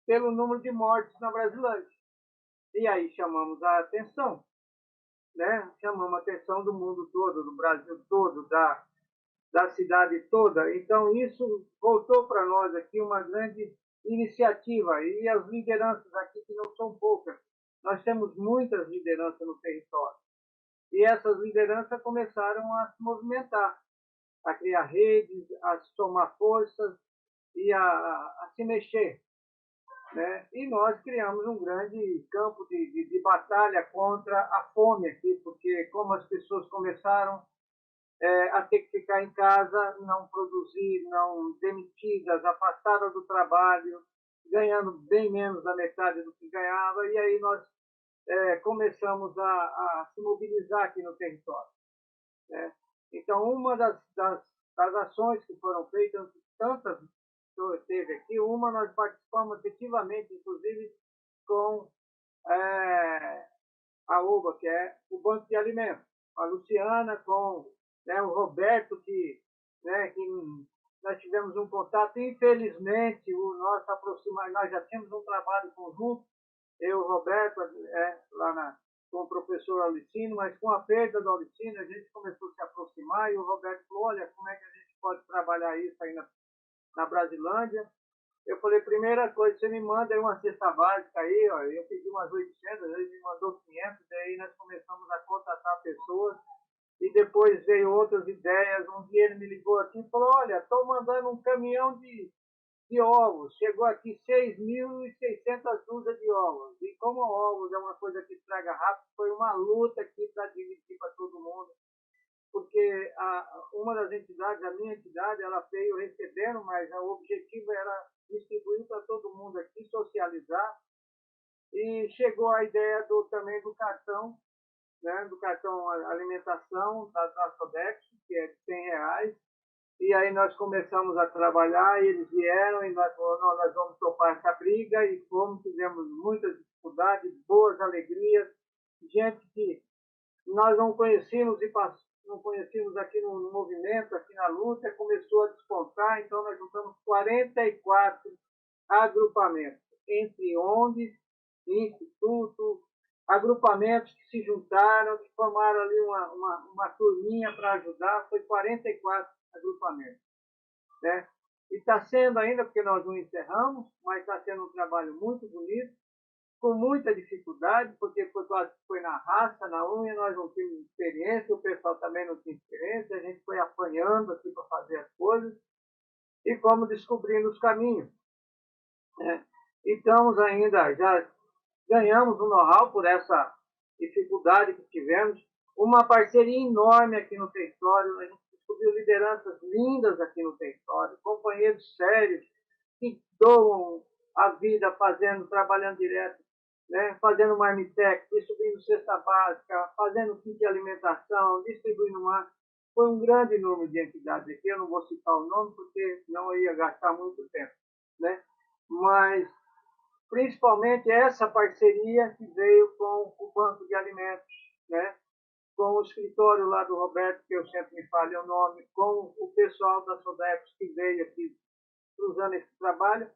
pelo número de mortes na Brasilândia. E aí chamamos a atenção, né? Chamamos a atenção do mundo todo, do Brasil todo, da cidade toda. Então, isso voltou para nós aqui uma grande iniciativa. E as lideranças aqui, que não são poucas, nós temos muitas lideranças no território. E essas lideranças começaram a se movimentar, a criar redes, a somar forças e a se mexer, né? E nós criamos um grande campo de batalha contra a fome aqui, porque como as pessoas começaram a ter que ficar em casa, não produzir, não demitidas, afastadas do trabalho, ganhando bem menos da metade do que ganhava, e aí nós começamos a se mobilizar aqui no território, né? Então, uma das ações que foram feitas, tantas teve aqui, uma nós participamos efetivamente, inclusive, com a UBA, que é o Banco de Alimentos. A Luciana com, né, o Roberto, que nós tivemos um contato. Infelizmente, nós já tínhamos um trabalho conjunto, eu e o Roberto, com o professor Aulicino, mas com a perda do Aulicino, a gente começou a se aproximar e o Roberto falou, olha, como é que a gente pode trabalhar isso aí na Brasilândia? Eu falei, primeira coisa, você me manda aí uma cesta básica aí, ó, eu pedi umas 800, ele me mandou 500, daí nós começamos a contatar pessoas e depois veio outras ideias. Um dia ele me ligou aqui e falou, olha, estou mandando um caminhão de ovos, chegou aqui 6.600 dúzias de ovos, e como ovos é uma coisa que estraga rápido, foi uma luta aqui para dividir para todo mundo, porque uma das entidades, a minha entidade, ela veio recebendo, mas o objetivo era distribuir para todo mundo aqui, socializar, e chegou a ideia também do cartão, né, do cartão alimentação da Sodexo, que é de R$100, e aí nós começamos a trabalhar, e eles vieram, e nós vamos topar essa briga, e fizemos muitas dificuldades, boas alegrias, gente que nós não conhecíamos e não conhecíamos aqui no movimento, aqui na luta, começou a despontar, então nós juntamos 44 agrupamentos, entre ONGs, institutos, agrupamentos que se juntaram, que formaram ali uma turminha para ajudar, foi 44 agrupamentos, né? E está sendo ainda, porque nós não encerramos, mas está sendo um trabalho muito bonito, com muita dificuldade, porque foi na raça, na unha, nós não tínhamos experiência, o pessoal também não tinha experiência, a gente foi apanhando aqui para fazer as coisas e fomos descobrindo os caminhos, né? E estamos ainda, já ganhamos um know-how por essa dificuldade que tivemos, uma parceria enorme aqui no território, a gente descobriu lideranças lindas aqui no território, companheiros sérios que doam a vida trabalhando direto, né, fazendo marmitex, distribuindo cesta básica, fazendo kit de alimentação, distribuindo máscara. Foi um grande número de entidades aqui, eu não vou citar o nome porque não ia gastar muito tempo, né? Mas principalmente essa parceria que veio com o Banco de Alimentos, né? Com o escritório lá do Roberto, que eu sempre me falho o nome, com o pessoal da Sodexo que veio aqui cruzando esse trabalho.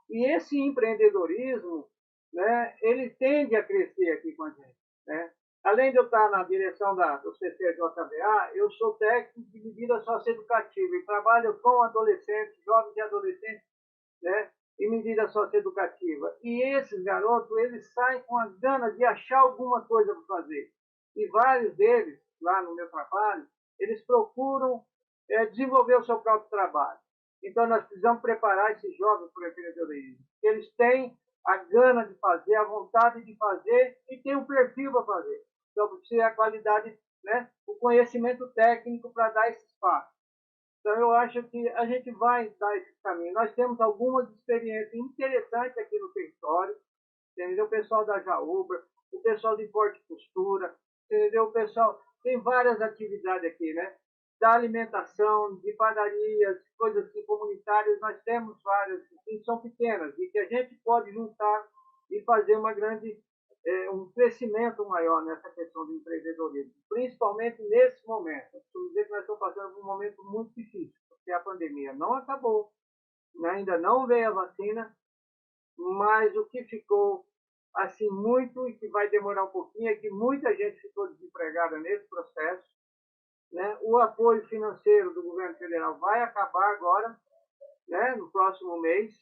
E esse empreendedorismo, né, ele tende a crescer aqui com a gente, né? Além de eu estar na direção do CCJBA, eu sou técnico de medida socioeducativa e trabalho com adolescentes, jovens e adolescentes, né, em medida socioeducativa. E esses garotos, eles saem com a gana de achar alguma coisa para fazer. E vários deles, lá no meu trabalho, eles procuram desenvolver o seu próprio trabalho. Então, nós precisamos preparar esses jovens para o empreendedorismo. Eles têm a gana de fazer, a vontade de fazer e têm um perfil para fazer. Então, precisa a qualidade, né, o conhecimento técnico para dar esse espaço. Então, eu acho que a gente vai dar esse caminho. Nós temos algumas experiências interessantes aqui no território, entendeu? O pessoal da Jaúba, o pessoal de corte e costura, entendeu? O pessoal tem várias atividades aqui, né? Da alimentação, de padarias, coisas assim, comunitárias, nós temos várias, que são pequenas, e que a gente pode juntar e fazer um crescimento maior nessa questão do empreendedorismo, principalmente nesse momento. Preciso dizer que nós estamos passando por um momento muito difícil, porque a pandemia não acabou, ainda não veio a vacina, mas o que ficou assim muito e que vai demorar um pouquinho é que muita gente ficou desempregada nesse processo, né? O apoio financeiro do governo federal vai acabar agora, né, no próximo mês.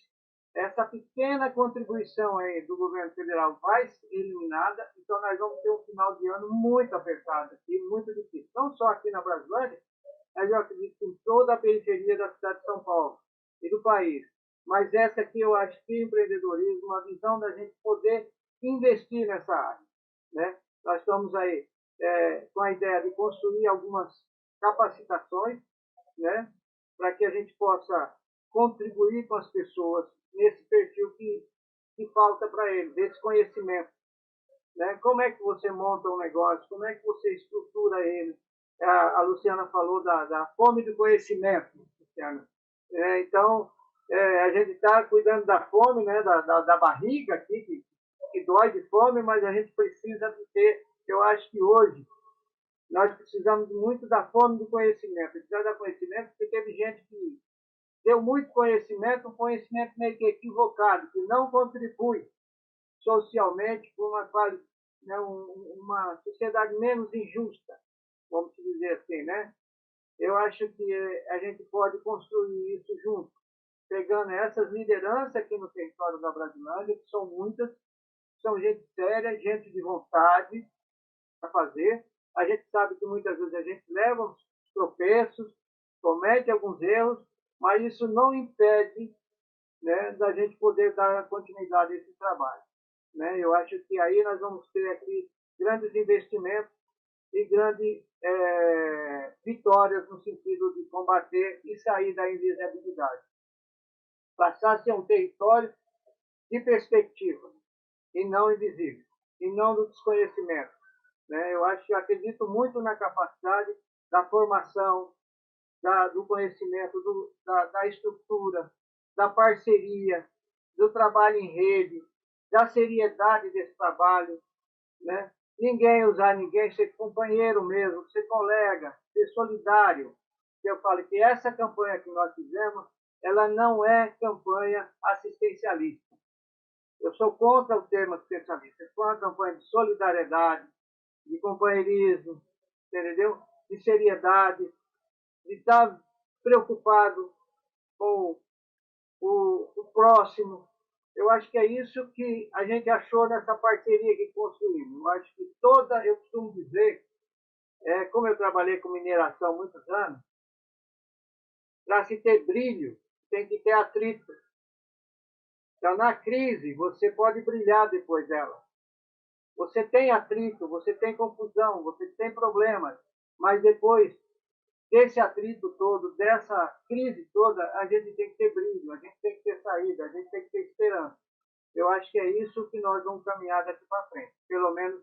Essa pequena contribuição aí do governo federal vai ser eliminada, então nós vamos ter um final de ano muito apertado aqui, muito difícil. Não só aqui na Brasilândia, mas eu acredito que em toda a periferia da cidade de São Paulo e do país. Mas essa aqui eu acho que empreendedorismo, a visão da gente poder investir nessa área, né? Nós estamos aí com a ideia de construir algumas capacitações, né, para que a gente possa contribuir com as pessoas nesse perfil que falta para eles, desse conhecimento, né? Como é que você monta um negócio, como é que você estrutura ele. A Luciana falou da fome do conhecimento, Luciana. Então, a gente está cuidando da fome, né, da barriga aqui, que dói de fome, mas a gente precisa de ter, eu acho que hoje, nós precisamos muito da fome do conhecimento. Precisamos dar conhecimento, porque teve gente que deu muito conhecimento, um conhecimento meio que equivocado, que não contribui socialmente para né, uma sociedade menos injusta, vamos dizer assim, né? Eu acho que a gente pode construir isso junto, pegando essas lideranças aqui no território da Brasilândia, que são muitas, são gente séria, gente de vontade para fazer. A gente sabe que muitas vezes a gente leva os tropeços, comete alguns erros, mas isso não impede, né, da gente poder dar continuidade a esse trabalho. Né? Eu acho que aí nós vamos ter aqui grandes investimentos e grandes vitórias no sentido de combater e sair da invisibilidade. Passar a ser um território de perspectiva e não invisível, e não do desconhecimento. Né? Eu acredito muito na capacidade da formação, do conhecimento, da estrutura, da parceria, do trabalho em rede, da seriedade desse trabalho, né? Ninguém usar ninguém, ser companheiro mesmo, ser colega, ser solidário. Eu falo que essa campanha que nós fizemos, ela não é campanha assistencialista. Eu sou contra o termo assistencialista, eu sou uma campanha de solidariedade, de companheirismo, entendeu? De seriedade, de estar preocupado com o próximo. Eu acho que é isso que a gente achou nessa parceria que construímos. Eu acho que eu costumo dizer, como eu trabalhei com mineração há muitos anos, para se ter brilho, tem que ter atrito. Então, na crise, você pode brilhar depois dela. Você tem atrito, você tem confusão, você tem problemas, mas depois desse atrito todo, dessa crise toda, a gente tem que ter brilho, a gente tem que ter saída, a gente tem que ter esperança. Eu acho que é isso que nós vamos caminhar daqui para frente. Pelo menos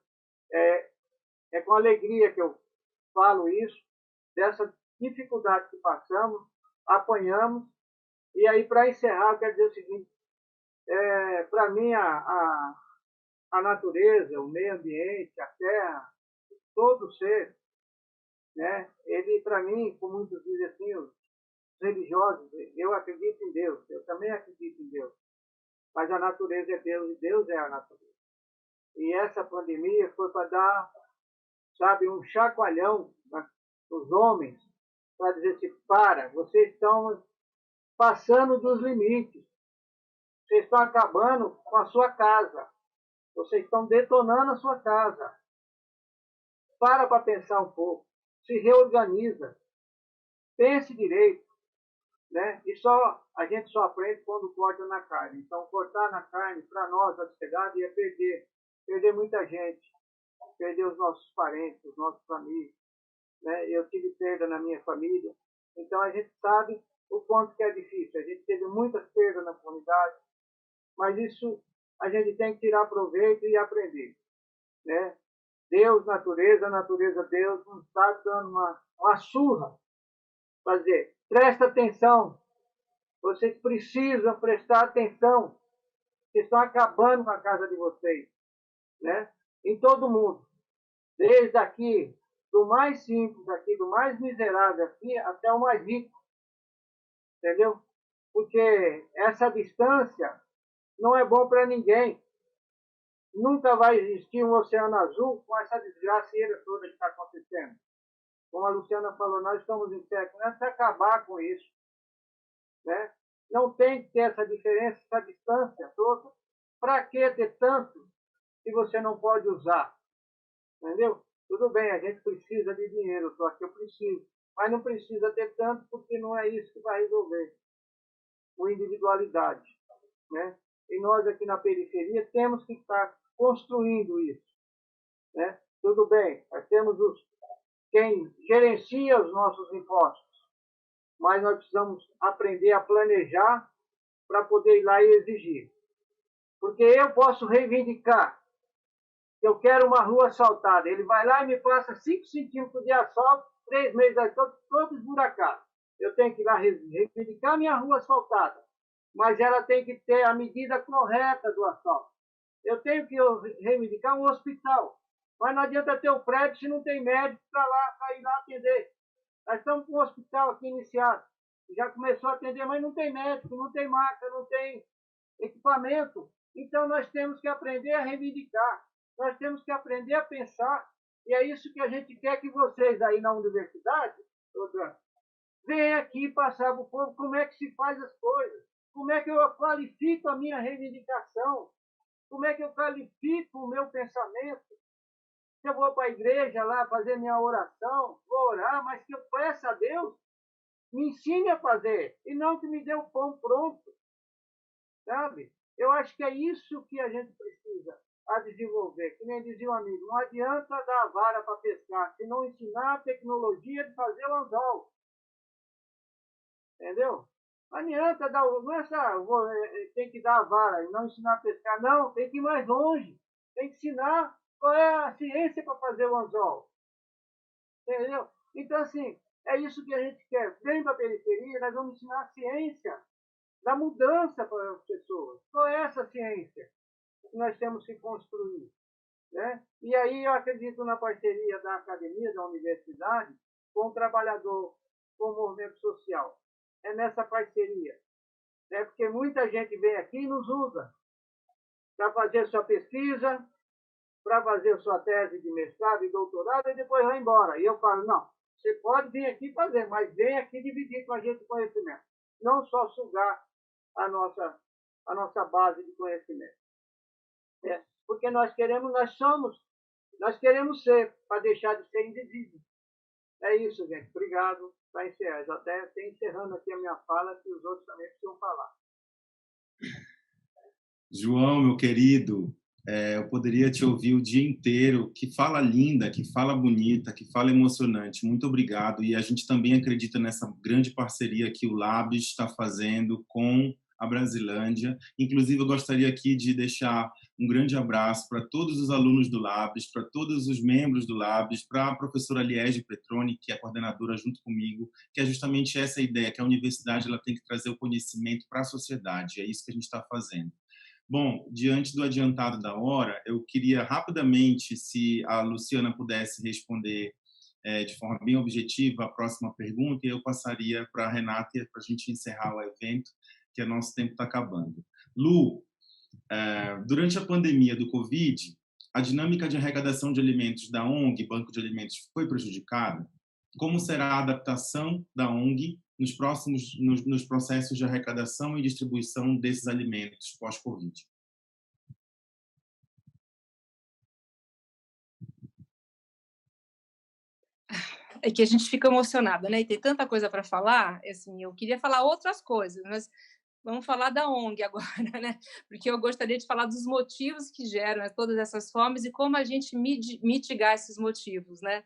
é com alegria que eu falo isso, dessa dificuldade que passamos, apanhamos. E aí, para encerrar, eu quero dizer o seguinte, para mim, a natureza, o meio ambiente, a terra, todo ser, né, ele, para mim, como muitos dizem assim, os religiosos, eu acredito em Deus, eu também acredito em Deus, mas a natureza é Deus e Deus é a natureza. E essa pandemia foi para dar, sabe, um chacoalhão nos homens, para dizer assim, vocês estão passando dos limites, vocês estão acabando com a sua casa, vocês estão detonando a sua casa. Para pensar um pouco, se reorganiza, pense direito, né? E a gente só aprende quando corta na carne. Então, cortar na carne, para nós, a sociedade, é perder muita gente, perder os nossos parentes, os nossos amigos. Né? Eu tive perda na minha família, então a gente sabe o quanto que é difícil. A gente teve muitas perdas na comunidade, mas isso a gente tem que tirar proveito e aprender. Né? Deus, natureza, Deus, não está dando uma surra para dizer, presta atenção, vocês precisam prestar atenção, vocês estão acabando com a casa de vocês, né? Em todo mundo, desde aqui, do mais simples aqui, do mais miserável aqui, até o mais rico, entendeu? Porque essa distância não é bom para ninguém. Nunca vai existir um oceano azul com essa desgraceira toda que está acontecendo. Como a Luciana falou, nós estamos em século, não é para acabar com isso. Né? Não tem que ter essa diferença, essa distância toda. Para que ter tanto se você não pode usar? Entendeu? Tudo bem, a gente precisa de dinheiro, só que eu preciso. Mas não precisa ter tanto, porque não é isso que vai resolver. Com individualidade. Né? E nós aqui na periferia temos que estar construindo isso. Né? Tudo bem, nós temos quem gerencia os nossos impostos, mas nós precisamos aprender a planejar para poder ir lá e exigir. Porque eu posso reivindicar que eu quero uma rua asfaltada. Ele vai lá e me passa 5 centímetros de asfalto, 3 meses todo esburacado. Eu tenho que ir lá reivindicar minha rua asfaltada. mas ela tem que ter a medida correta do asfalto. Eu tenho que reivindicar um hospital, mas não adianta ter o prédio se não tem médico para ir lá atender. Nós estamos com um hospital aqui iniciado, já começou a atender, mas não tem médico, não tem maca, não tem equipamento. Então, nós temos que aprender a reivindicar, nós temos que aprender a pensar, e é isso que a gente quer que vocês aí na universidade, venham aqui passar para o povo como é que se faz as coisas, como é que eu qualifico a minha reivindicação, como é que eu qualifico o meu pensamento. Se eu vou para a igreja lá fazer minha oração, vou orar, mas que eu peça a Deus, me ensine a fazer, e não que me dê o pão pronto, sabe? Eu acho que é isso que a gente precisa a desenvolver. Que nem dizia um amigo, não adianta dar a vara para pescar, se não ensinar a tecnologia de fazer o anzol. Entendeu? Não adianta dar, não é só, tem que dar a vara e não ensinar a pescar, não, tem que ir mais longe, tem que ensinar qual é a ciência para fazer o anzol. Entendeu? Então, assim, é isso que a gente quer. Vem para a periferia, nós vamos ensinar a ciência da mudança para as pessoas. Qual é essa ciência que nós temos que construir? Né? E aí eu acredito na parceria da academia, da universidade, com o trabalhador, com o movimento social. É nessa parceria. Né? Porque muita gente vem aqui e nos usa para fazer sua pesquisa, para fazer sua tese de mestrado e doutorado, e depois vai embora. E eu falo, não, você pode vir aqui fazer, mas vem aqui dividir com a gente o conhecimento. Não só sugar a nossa base de conhecimento. Porque nós queremos ser, para deixar de ser invisível. É isso, gente. Obrigado. Para encerrar. Eu até estou encerrando aqui a minha fala, que os outros também precisam falar. João, meu querido, eu poderia te ouvir o dia inteiro. Que fala linda, que fala bonita, que fala emocionante. Muito obrigado. E a gente também acredita nessa grande parceria que o Labs está fazendo com a Brasilândia. Inclusive, eu gostaria aqui de deixar um grande abraço para todos os alunos do Labs, para todos os membros do Labs, para a professora Liege Petroni, que é coordenadora junto comigo, que é justamente essa ideia, que a universidade ela tem que trazer o conhecimento para a sociedade. É isso que a gente está fazendo. Bom, diante do adiantado da hora, eu queria rapidamente, se a Luciana pudesse responder de forma bem objetiva a próxima pergunta, e eu passaria para a Renata para a gente encerrar o evento, que o nosso tempo está acabando. Lu, durante a pandemia do Covid, a dinâmica de arrecadação de alimentos da ONG, Banco de Alimentos, foi prejudicada? Como será a adaptação da ONG nos processos de arrecadação e distribuição desses alimentos pós-Covid? É que a gente fica emocionada, né? E tem tanta coisa para falar, assim, eu queria falar outras coisas, mas vamos falar da ONG agora, né? Porque eu gostaria de falar dos motivos que geram todas essas fomes e como a gente mitigar esses motivos, né?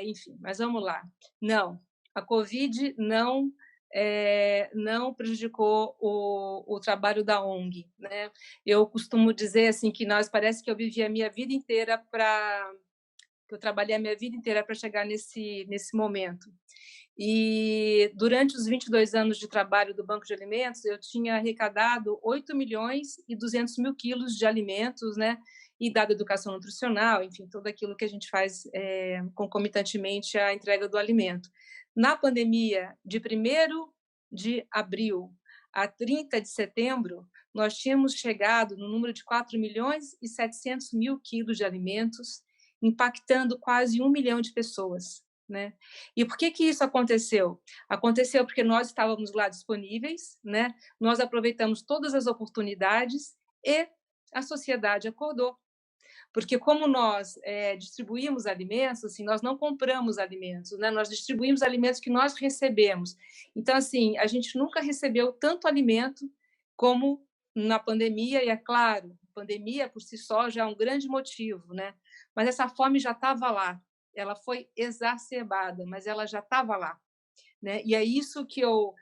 Enfim, mas vamos lá. Não, a Covid não prejudicou o trabalho da ONG, né? Eu costumo dizer assim que parece que eu vivi a minha vida inteira que eu trabalhei a minha vida inteira para chegar nesse momento. E durante os 22 anos de trabalho do Banco de Alimentos, eu tinha arrecadado 8 milhões e 200 mil quilos de alimentos, né? E dado educação nutricional, enfim, tudo aquilo que a gente faz concomitantemente à entrega do alimento. Na pandemia, de 1º de abril a 30 de setembro, nós tínhamos chegado no número de 4 milhões e 700 mil quilos de alimentos, impactando quase 1 milhão de pessoas, né? E por que isso aconteceu? Aconteceu porque nós estávamos lá disponíveis, né? Nós aproveitamos todas as oportunidades e a sociedade acordou. Porque como nós distribuímos alimentos, assim, nós não compramos alimentos, né? Nós distribuímos alimentos que nós recebemos. Então, assim, a gente nunca recebeu tanto alimento como na pandemia, e é claro, a pandemia por si só já é um grande motivo, né? Mas essa fome já estava lá, ela foi exacerbada, mas ela já estava lá, né? E é isso que eu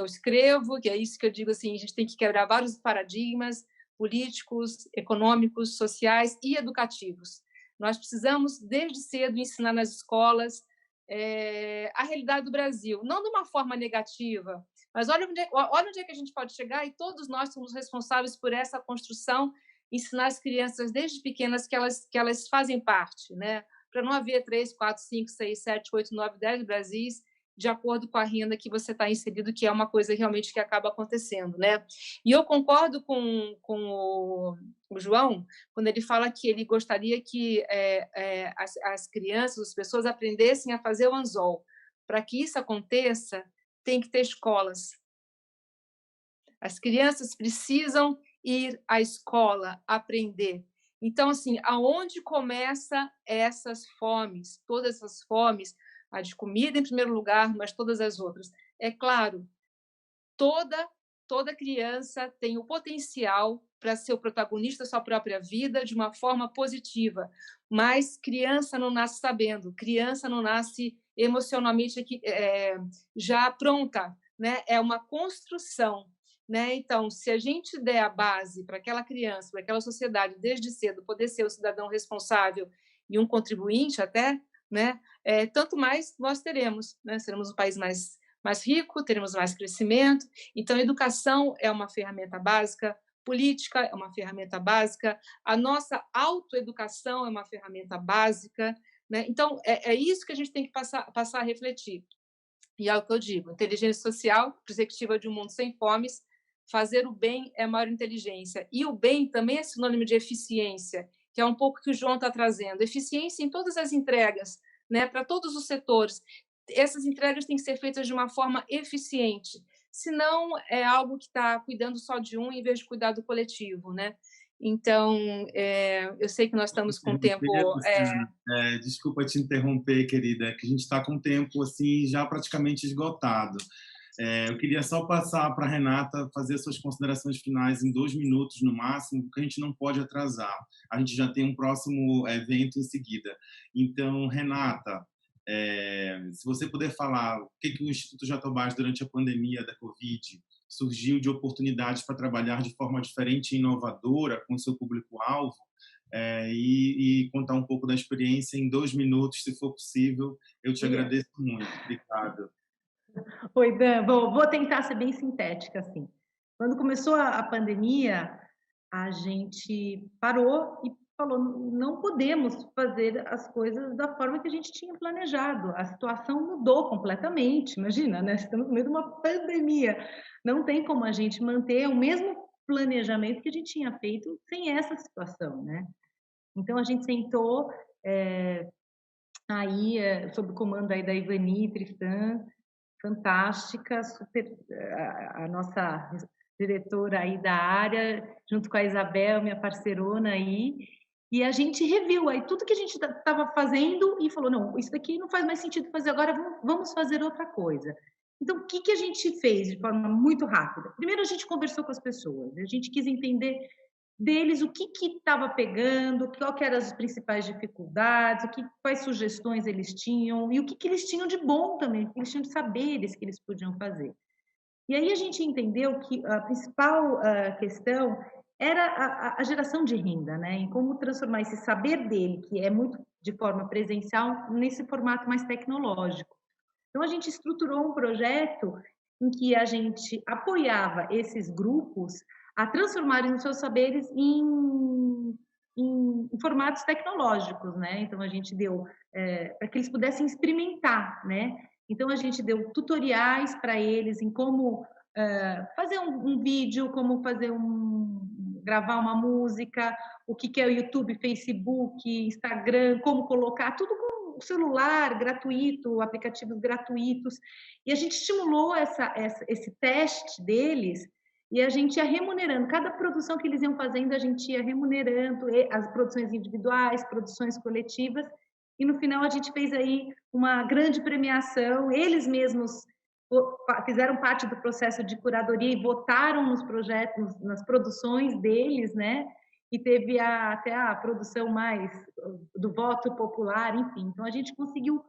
escrevo, que é isso que eu digo assim, a gente tem que quebrar vários paradigmas políticos, econômicos, sociais e educativos. Nós precisamos, desde cedo, ensinar nas escolas a realidade do Brasil, não de uma forma negativa, Mas olha onde é que a gente pode chegar, e todos nós somos responsáveis por essa construção, ensinar as crianças desde pequenas que elas fazem parte, né? Para não haver 3, 4, 5, 6, 7, 8, 9, 10 Brasis, de acordo com a renda que você está inserido, que é uma coisa realmente que acaba acontecendo, né? E eu concordo com o João, quando ele fala que ele gostaria que as crianças, as pessoas aprendessem a fazer o anzol. Para que isso aconteça, tem que ter escolas. As crianças precisam ir à escola, aprender. Então, assim, aonde começa essas fomes? Todas essas fomes, a de comida em primeiro lugar, mas todas as outras. É claro, toda criança tem o potencial para ser o protagonista da sua própria vida de uma forma positiva, mas criança não nasce sabendo, criança não nasce emocionalmente já pronta, né? É uma construção, né? Então, se a gente der a base para aquela criança, para aquela sociedade, desde cedo, poder ser um cidadão responsável e um contribuinte até, né? Tanto mais nós teremos, né? Seremos um país mais rico, teremos mais crescimento. Então, educação é uma ferramenta básica, política é uma ferramenta básica, a nossa autoeducação é uma ferramenta básica, né? Então, é isso que a gente tem que passar a refletir. E é o que eu digo, inteligência social, perspectiva de um mundo sem fomes, fazer o bem é a maior inteligência. E o bem também é sinônimo de eficiência, que é um pouco que o João está trazendo. Eficiência em todas as entregas, né, para todos os setores. Essas entregas têm que ser feitas de uma forma eficiente, senão é algo que está cuidando só de um em vez de cuidar do coletivo, né? Então, eu sei que nós estamos com tempo... Desculpa te interromper, querida, que a gente está com o tempo assim, já praticamente esgotado. Eu queria só passar para a Renata fazer suas considerações finais em 2 minutos no máximo, porque a gente não pode atrasar. A gente já tem um próximo evento em seguida. Então, Renata, se você puder falar o que o Instituto Jatobás, durante a pandemia da Covid, surgiu de oportunidades para trabalhar de forma diferente e inovadora com o seu público-alvo, e contar um pouco da experiência em 2 minutos, se for possível, eu te agradeço muito. Obrigado. Oi, Dan. Vou tentar ser bem sintética, assim. Quando começou a pandemia, a gente parou e falou, não podemos fazer as coisas da forma que a gente tinha planejado. A situação mudou completamente, imagina, né? Estamos no meio de uma pandemia. Não tem como a gente manter o mesmo planejamento que a gente tinha feito sem essa situação, né? Então, a gente sentou aí, sob o comando aí da Ivani Tristan, fantástica, super, a nossa diretora aí da área, junto com a Isabel, minha parceirona aí, e a gente reviu aí tudo que a gente estava fazendo e falou, não, isso daqui não faz mais sentido fazer agora, vamos fazer outra coisa. Então, o que a gente fez de forma muito rápida? Primeiro, a gente conversou com as pessoas, a gente quis entender deles o que estava pegando, qual que eram as principais dificuldades, quais sugestões eles tinham e o que eles tinham de bom também, o que eles tinham de saberes que eles podiam fazer. E aí a gente entendeu que a principal questão era a geração de renda, né? Em como transformar esse saber dele, que é muito de forma presencial, nesse formato mais tecnológico. Então a gente estruturou um projeto em que a gente apoiava esses grupos a transformarem os seus saberes em formatos tecnológicos, né? Então a gente deu para que eles pudessem experimentar, né? Então a gente deu tutoriais para eles em como fazer um vídeo, como gravar uma música, o que é o YouTube, Facebook, Instagram, como colocar tudo com o celular gratuito, aplicativos gratuitos. E a gente estimulou esse teste deles. E a gente ia remunerando, cada produção que eles iam fazendo, a gente ia remunerando, as produções individuais, produções coletivas, e no final a gente fez aí uma grande premiação, eles mesmos fizeram parte do processo de curadoria e votaram nos projetos, nas produções deles, né? E teve até a produção mais do voto popular, enfim. Então a gente conseguiu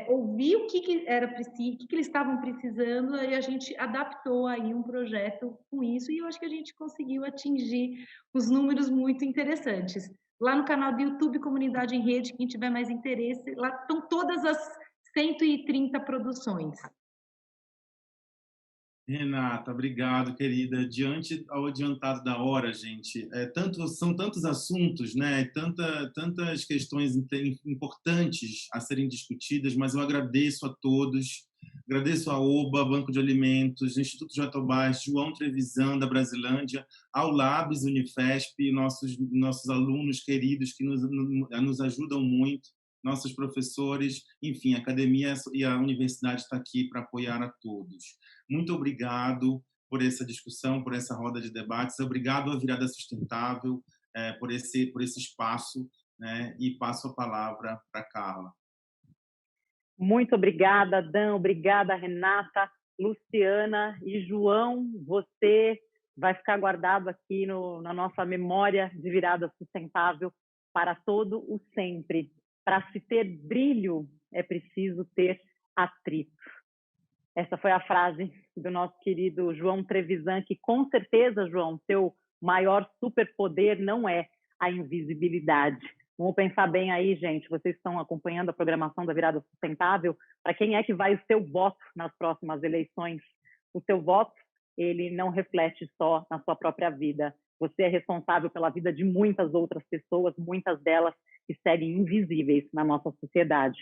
ouvir o que era preciso, o que eles estavam precisando, e a gente adaptou aí um projeto com isso, e eu acho que a gente conseguiu atingir uns números muito interessantes. Lá no canal do YouTube Comunidade em Rede, quem tiver mais interesse, lá estão todas as 130 produções. Renata, obrigado, querida. Diante ao adiantado da hora, gente, são tantos assuntos, né? Tantas questões importantes a serem discutidas, mas eu agradeço a todos. Agradeço a OBA, Banco de Alimentos, Instituto Jatobás, João Trevisan, da Brasilândia, ao Labs Unifesp, nossos alunos queridos que nos ajudam muito, nossos professores, enfim, a academia e a universidade está aqui para apoiar a todos. Muito obrigado por essa discussão, por essa roda de debates. Obrigado à Virada Sustentável por esse espaço, né? E passo a palavra para Carla. Muito obrigada, Dan. Obrigada, Renata, Luciana e João. Você vai ficar guardado aqui na nossa memória de Virada Sustentável para todo o sempre. Para se ter brilho, é preciso ter atrito. Essa foi a frase do nosso querido João Trevisan, que com certeza, João, seu maior superpoder não é a invisibilidade. Vamos pensar bem aí, gente, vocês estão acompanhando a programação da Virada Sustentável, para quem é que vai o seu voto nas próximas eleições? O seu voto, ele não reflete só na sua própria vida. Você é responsável pela vida de muitas outras pessoas, muitas delas que seguem invisíveis na nossa sociedade.